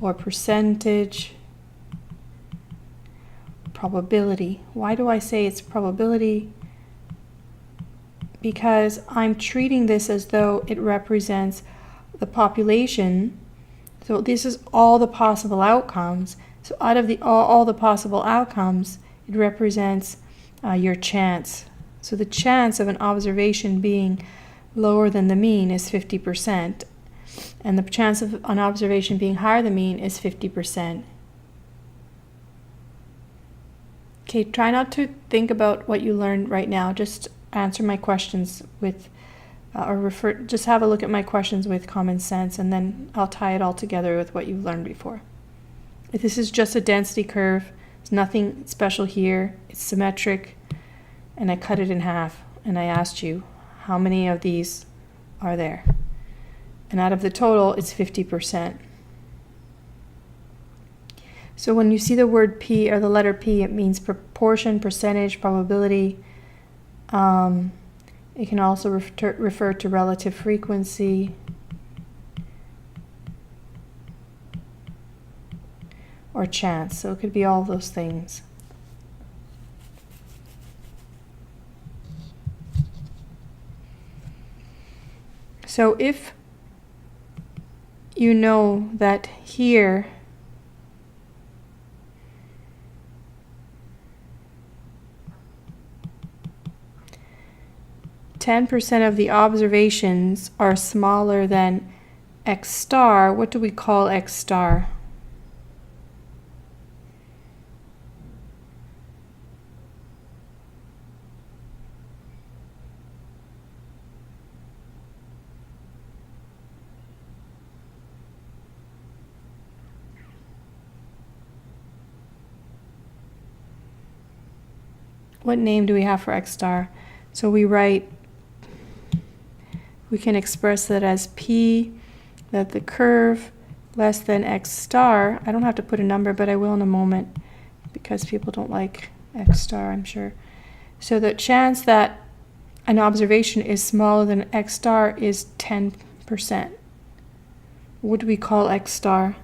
or percentage, probability. Why do I say it's probability? Because I'm treating this as though it represents the population. So this is all the possible outcomes. So out of all the possible outcomes, it represents your chance. So the chance of an observation being lower than the mean is 50%, and the chance of an observation being higher than the mean is 50%. Okay, try not to think about what you learned right now. Just answer my questions with, just have a look at my questions with common sense, and then I'll tie it all together with what you've learned before. If this is just a density curve, there's nothing special here. It's symmetric, and I cut it in half, and I asked you, how many of these are there? And out of the total, it's 50%. So when you see the word P or the letter P, it means proportion, percentage, probability. It can also refer to relative frequency or chance. So it could be all those things. So if you know that here %10 of the observations are smaller than X star, what do we call X star? What name do we have for X star? So we can express that as P, that the curve less than X star. I don't have to put a number, but I will in a moment because people don't like X star, I'm sure. So the chance that an observation is smaller than X star is 10%. What do we call X star?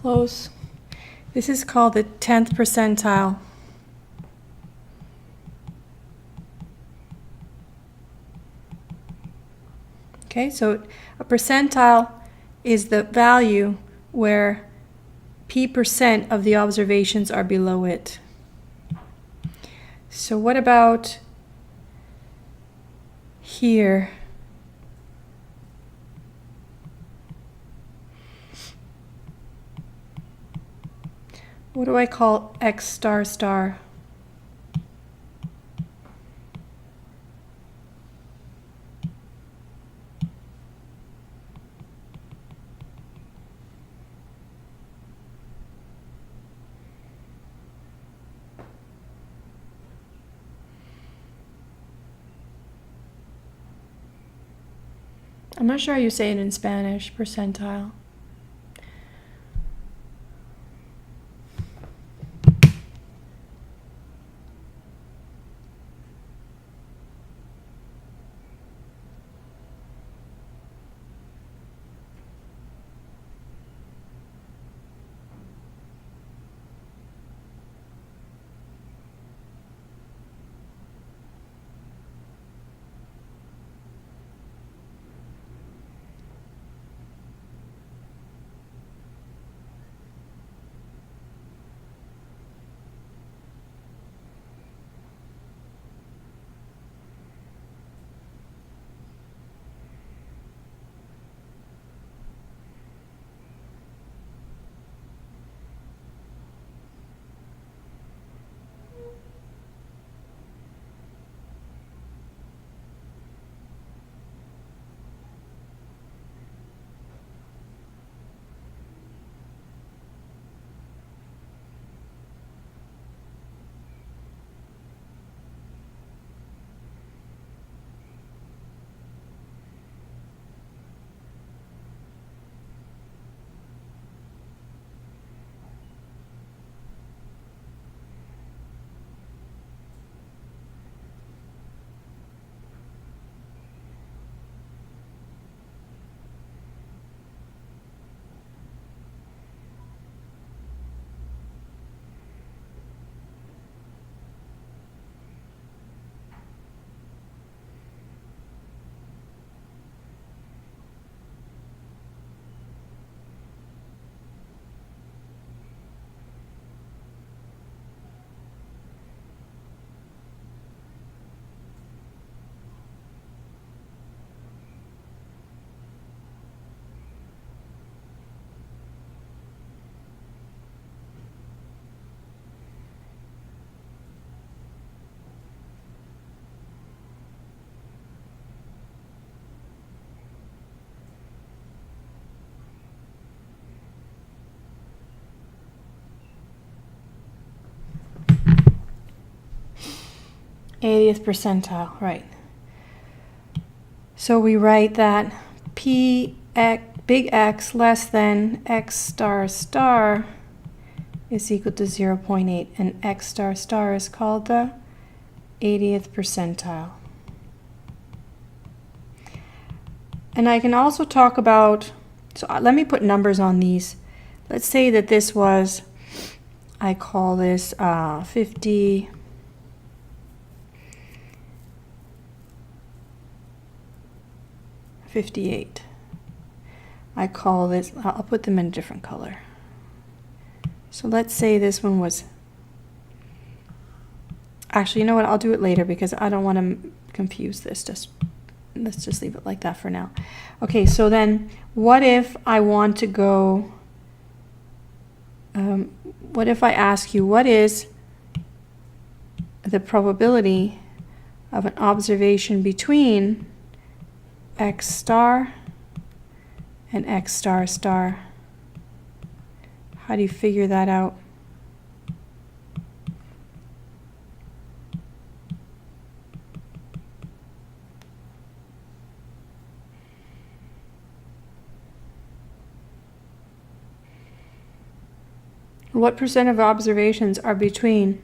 close. This is called the 10th percentile. Okay, so a percentile is the value where p% of the observations are below it. So what about here? What do I call x star star? I'm not sure how you say it in Spanish, percentile. Eightieth percentile, right. So we write that P x, big X less than X star star is equal to 0.8, and X star star is called the 80th percentile. And I can also talk about, so let me put numbers on these. Let's say that this was, I call this 58. I call this, I'll put them in a different color. So let's say this one was, actually, you know what, I'll do it later because I don't want to confuse this. Let's just leave it like that for now. Okay, so then what if I want to go, what if I ask you, what is the probability of an observation between X star and X star star? How do you figure that out? What percent of observations are between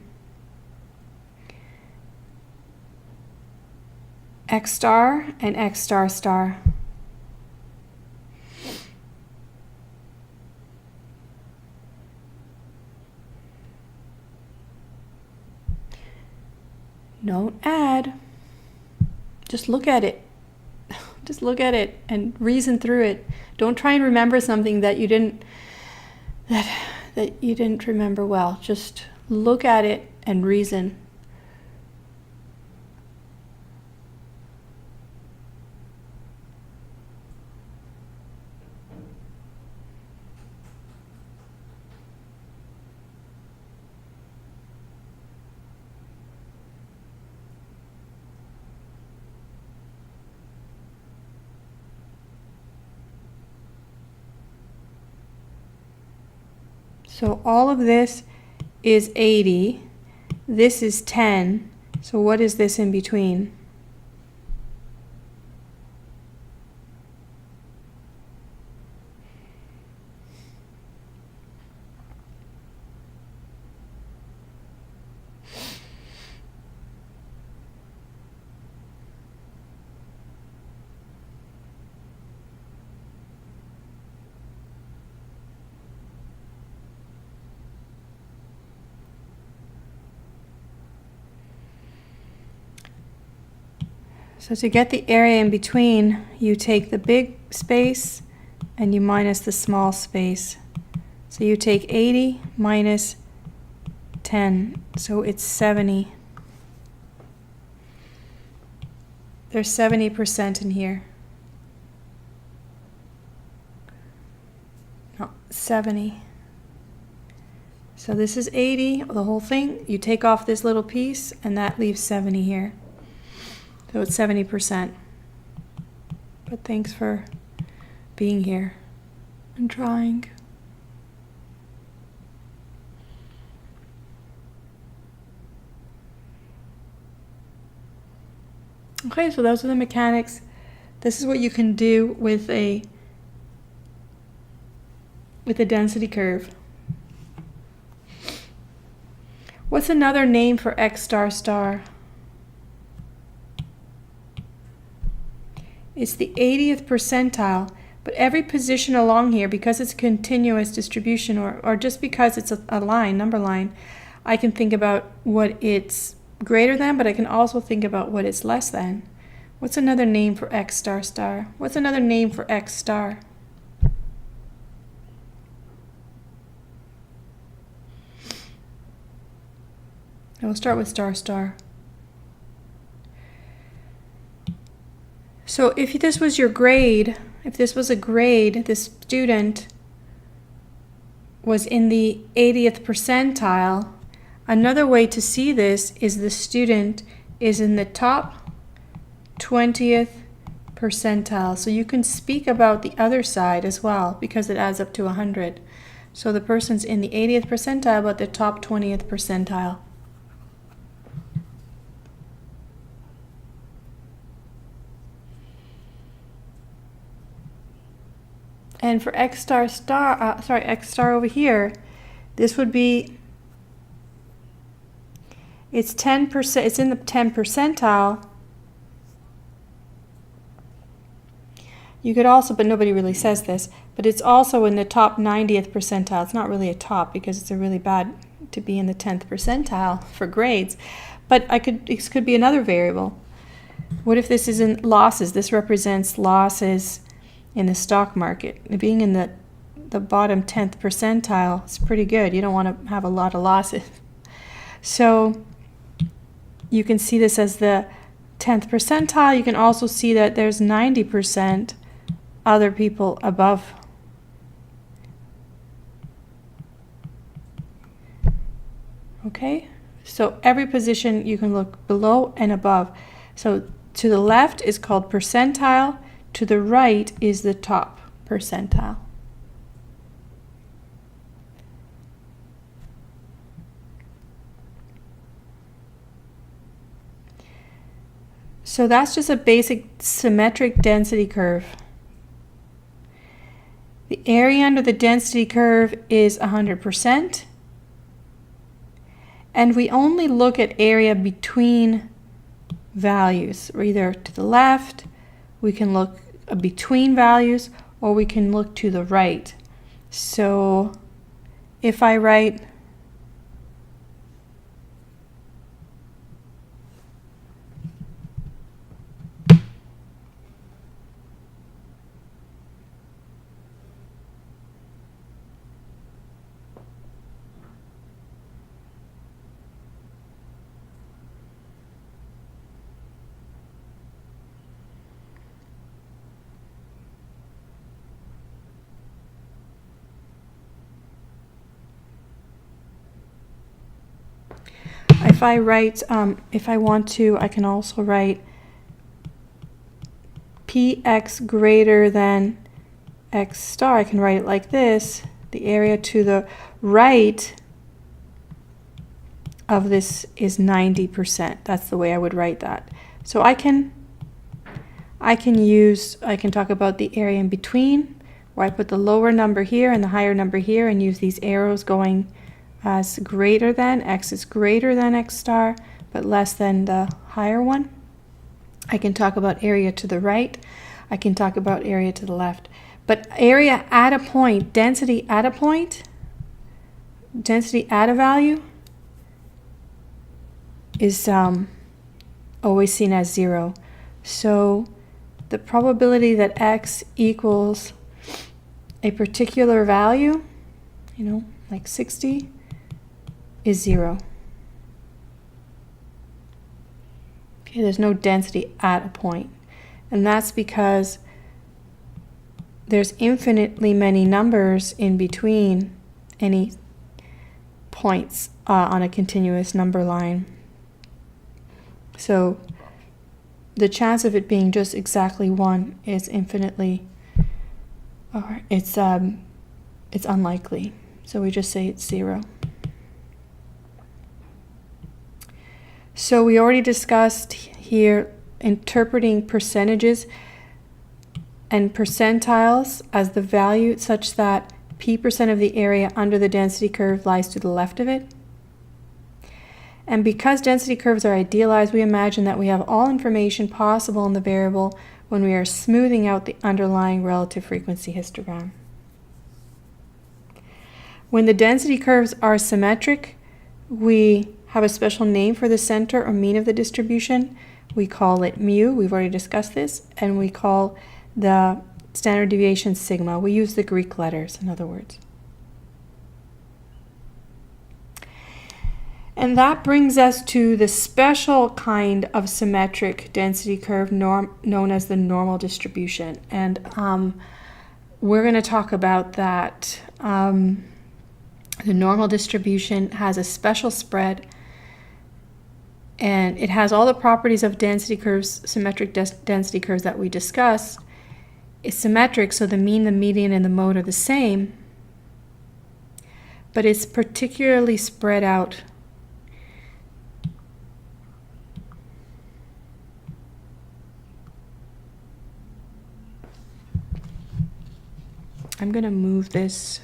X star and X star star? Don't add. Just look at it. Just look at it and reason through it. Don't try and remember something that you didn't remember well. Just look at it and reason. So all of this is 80. This is 10. So what is this in between? So to get the area in between, you take the big space and you minus the small space. So you take 80 minus 10, so it's 70. There's 70% in here. No, 70. So this is 80, the whole thing. You take off this little piece and that leaves 70 here. So it's 70%. But thanks for being here and trying. Okay, so those are the mechanics. This is what you can do with a density curve. What's another name for X star star? It's the 80th percentile, but every position along here, because it's a continuous distribution, or just because it's a line, number line, I can think about what it's greater than, but I can also think about what it's less than. What's another name for X star star? What's another name for X star? And we'll start with star star. So if this was your grade, if this was a grade, this student was in the 80th percentile, another way to see this is the student is in the top 20th percentile. So you can speak about the other side as well because it adds up to 100. So the person's in the 80th percentile but the top 20th percentile. And for X star star, X star over here, this would be, it's 10%, it's in the 10 percentile. You could also, but nobody really says this, but it's also in the top 90th percentile. It's not really a top because it's a really bad to be in the 10th percentile for grades. But this could be another variable. What if this is in losses? This represents losses in the stock market. Being in the bottom 10th percentile is pretty good. You don't want to have a lot of losses. So you can see this as the 10th percentile. You can also see that there's 90% other people above. Okay, so every position you can look below and above. So to the left is called percentile. To the right is the top percentile. So that's just a basic symmetric density curve. The area under the density curve is 100%. And we only look at area between values, or either to the left, we can look between values, or we can look to the right. So if I write if I write, if I want to, I can also write px greater than x star. I can write it like this. The area to the right of this is 90%. That's the way I would write that. So I can talk about the area in between, where I put the lower number here and the higher number here, and use these arrows going as greater than. X is greater than x star, but less than the higher one. I can talk about area to the right. I can talk about area to the left. But area at a point, density at a point, density at a value is always seen as 0. So the probability that x equals a particular value, like 60, is 0. Okay, there's no density at a point. And that's because there's infinitely many numbers in between any points on a continuous number line. So the chance of it being just exactly 1 is infinitely, or it's unlikely. So we just say it's 0. So we already discussed here interpreting percentages and percentiles as the value such that p% of the area under the density curve lies to the left of it. And because density curves are idealized, we imagine that we have all information possible in the variable when we are smoothing out the underlying relative frequency histogram. When the density curves are symmetric, we have a special name for the center or mean of the distribution. We call it mu, we've already discussed this, and we call the standard deviation sigma. We use the Greek letters, in other words. And that brings us to the special kind of symmetric density curve known as the normal distribution. And we're going to talk about that. The normal distribution has a special spread, and it has all the properties of density curves, symmetric density curves that we discussed. It's symmetric, so the mean, the median, and the mode are the same, but it's particularly spread out. I'm going to move this.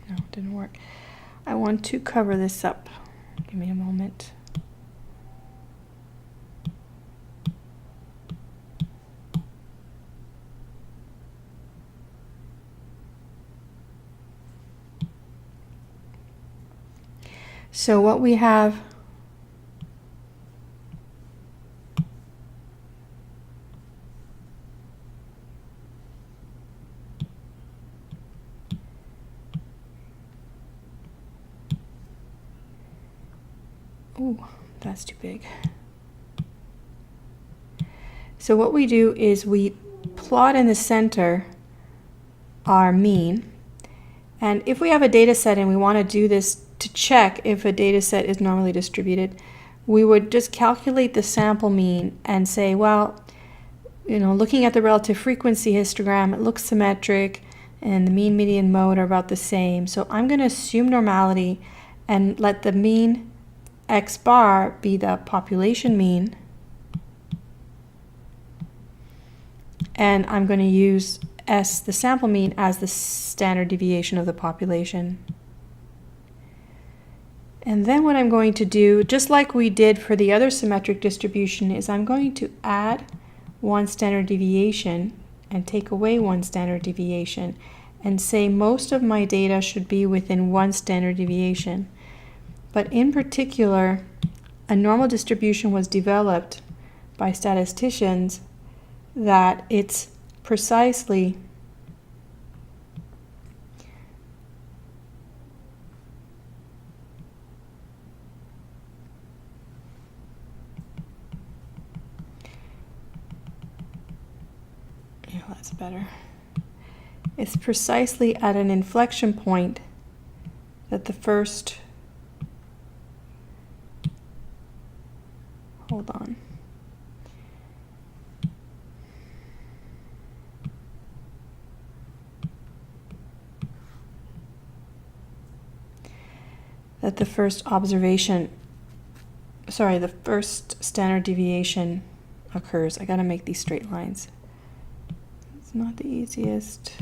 No, it didn't work. I want to cover this up. Give me a moment. So what we have Ooh, that's too big. So what we do is we plot in the center our mean. And if we have a data set and we want to do this to check if a data set is normally distributed, we would just calculate the sample mean and say, well, looking at the relative frequency histogram, it looks symmetric and the mean, median, mode are about the same. So I'm going to assume normality and let the mean x bar be the population mean, and I'm going to use S, the sample mean, as the standard deviation of the population. And then what I'm going to do, just like we did for the other symmetric distribution, is I'm going to add 1 standard deviation and take away 1 standard deviation and say most of my data should be within 1 standard deviation. But in particular, a normal distribution was developed by statisticians that it's precisely yeah, that's better. It's precisely at an inflection point that the first, hold on. That the first observation, sorry, the first standard deviation occurs. I gotta make these straight lines. It's not the easiest.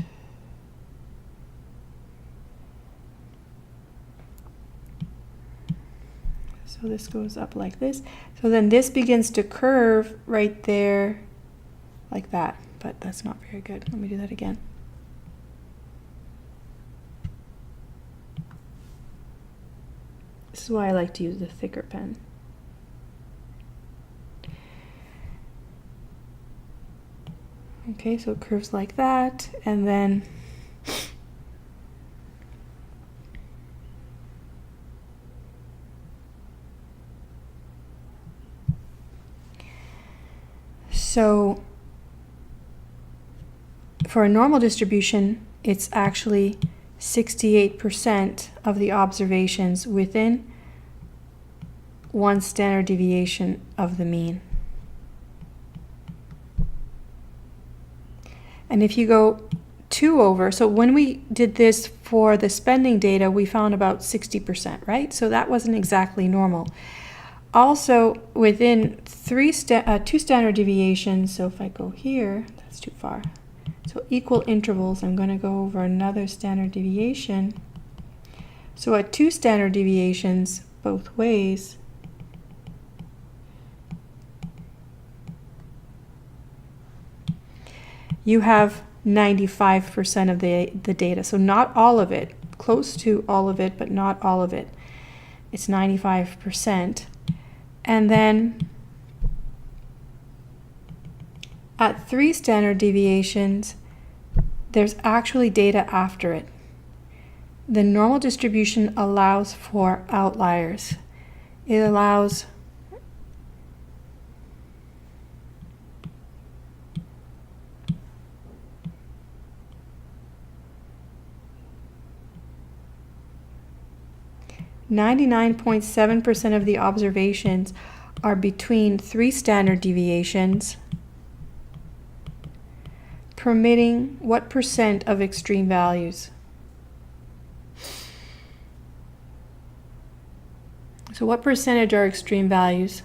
So this goes up like this. So then this begins to curve right there like that, but that's not very good. Let me do that again. This is why I like to use the thicker pen. Okay, so it curves like that, and then so for a normal distribution, it's actually 68% of the observations within one standard deviation of the mean. And if you go 2 over, so when we did this for the spending data, we found about 60%, right? So that wasn't exactly normal. Also, within 2 standard deviations, so if I go here, that's too far. So equal intervals, I'm going to go over another standard deviation. So at 2 standard deviations both ways, you have 95% of the data. So not all of it, close to all of it, but not all of it. It's 95%. And then at 3 standard deviations, there's actually data after it. The normal distribution allows for outliers. It allows .7% of the observations are between 3 standard deviations, permitting what percent of extreme values? So what percentage are extreme values?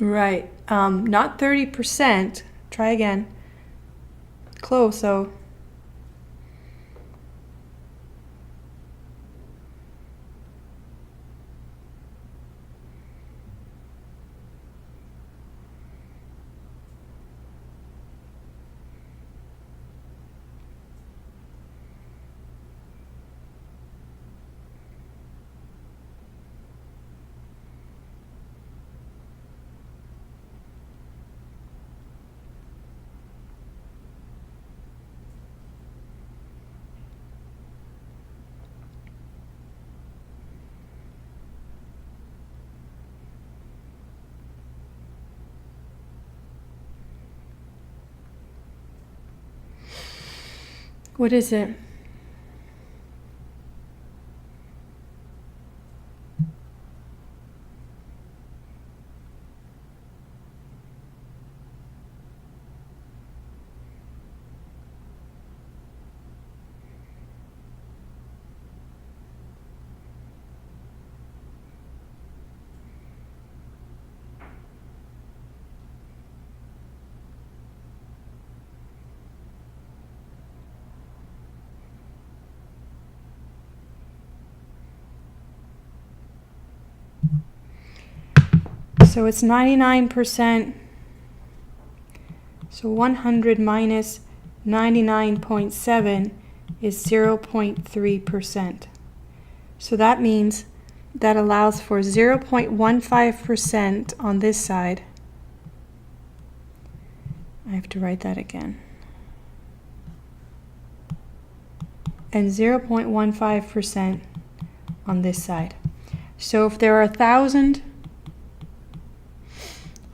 Right, not 30%. Try again. Close, so. What is it? So it's 99%. So 100 minus 99.7 is 0.3%. So that means that allows for 0.15% on this side. I have to write that again. And 0.15% on this side. So if there are 1,000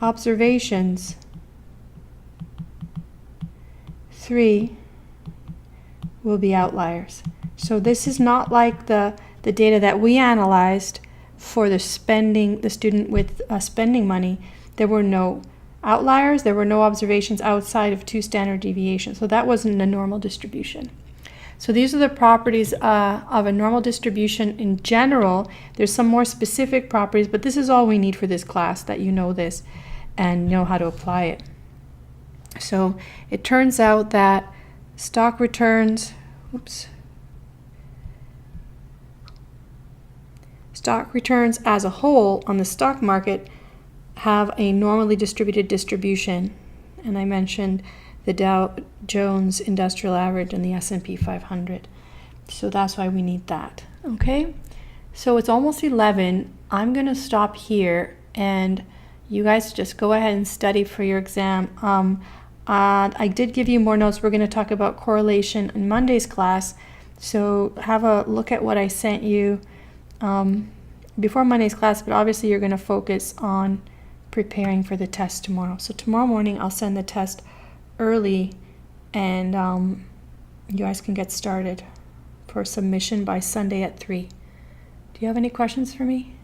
observations, 3 will be outliers. So this is not like the data that we analyzed for the student with spending money. There were no outliers, there were no observations outside of 2 standard deviations. So that wasn't a normal distribution. So these are the properties of a normal distribution in general. There's some more specific properties, but this is all we need for this class, that you know this and know how to apply it. So it turns out that stock returns, stock returns as a whole on the stock market have a normally distributed distribution. And I mentioned the Dow Jones Industrial Average and the S&P 500. So that's why we need that. Okay? So it's almost 11. I'm going to stop here and you guys just go ahead and study for your exam. I did give you more notes. We're going to talk about correlation in Monday's class. So have a look at what I sent you before Monday's class, but obviously you're going to focus on preparing for the test tomorrow. So tomorrow morning I'll send the test early and you guys can get started for submission by Sunday at 3. Do you have any questions for me?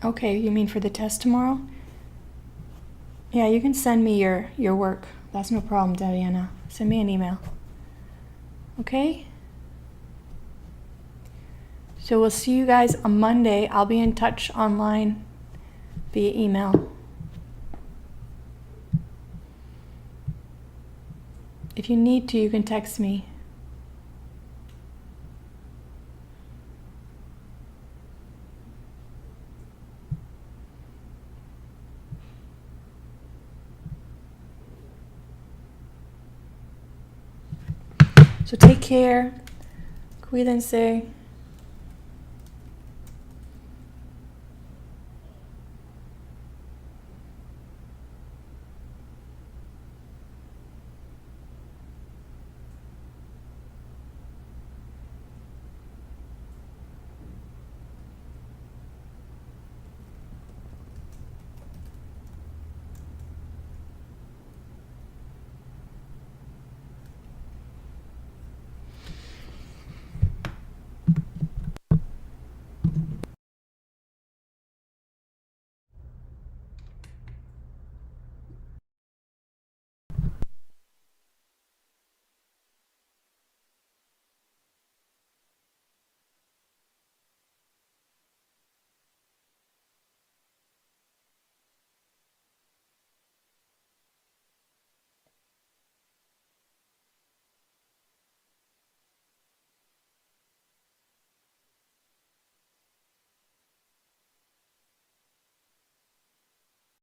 Okay, you mean for the test tomorrow? Yeah, you can send me your work. That's no problem, Diana. Send me an email. Okay? So we'll see you guys on Monday. I'll be in touch online via email. If you need to, you can text me. So take care. Cuídense.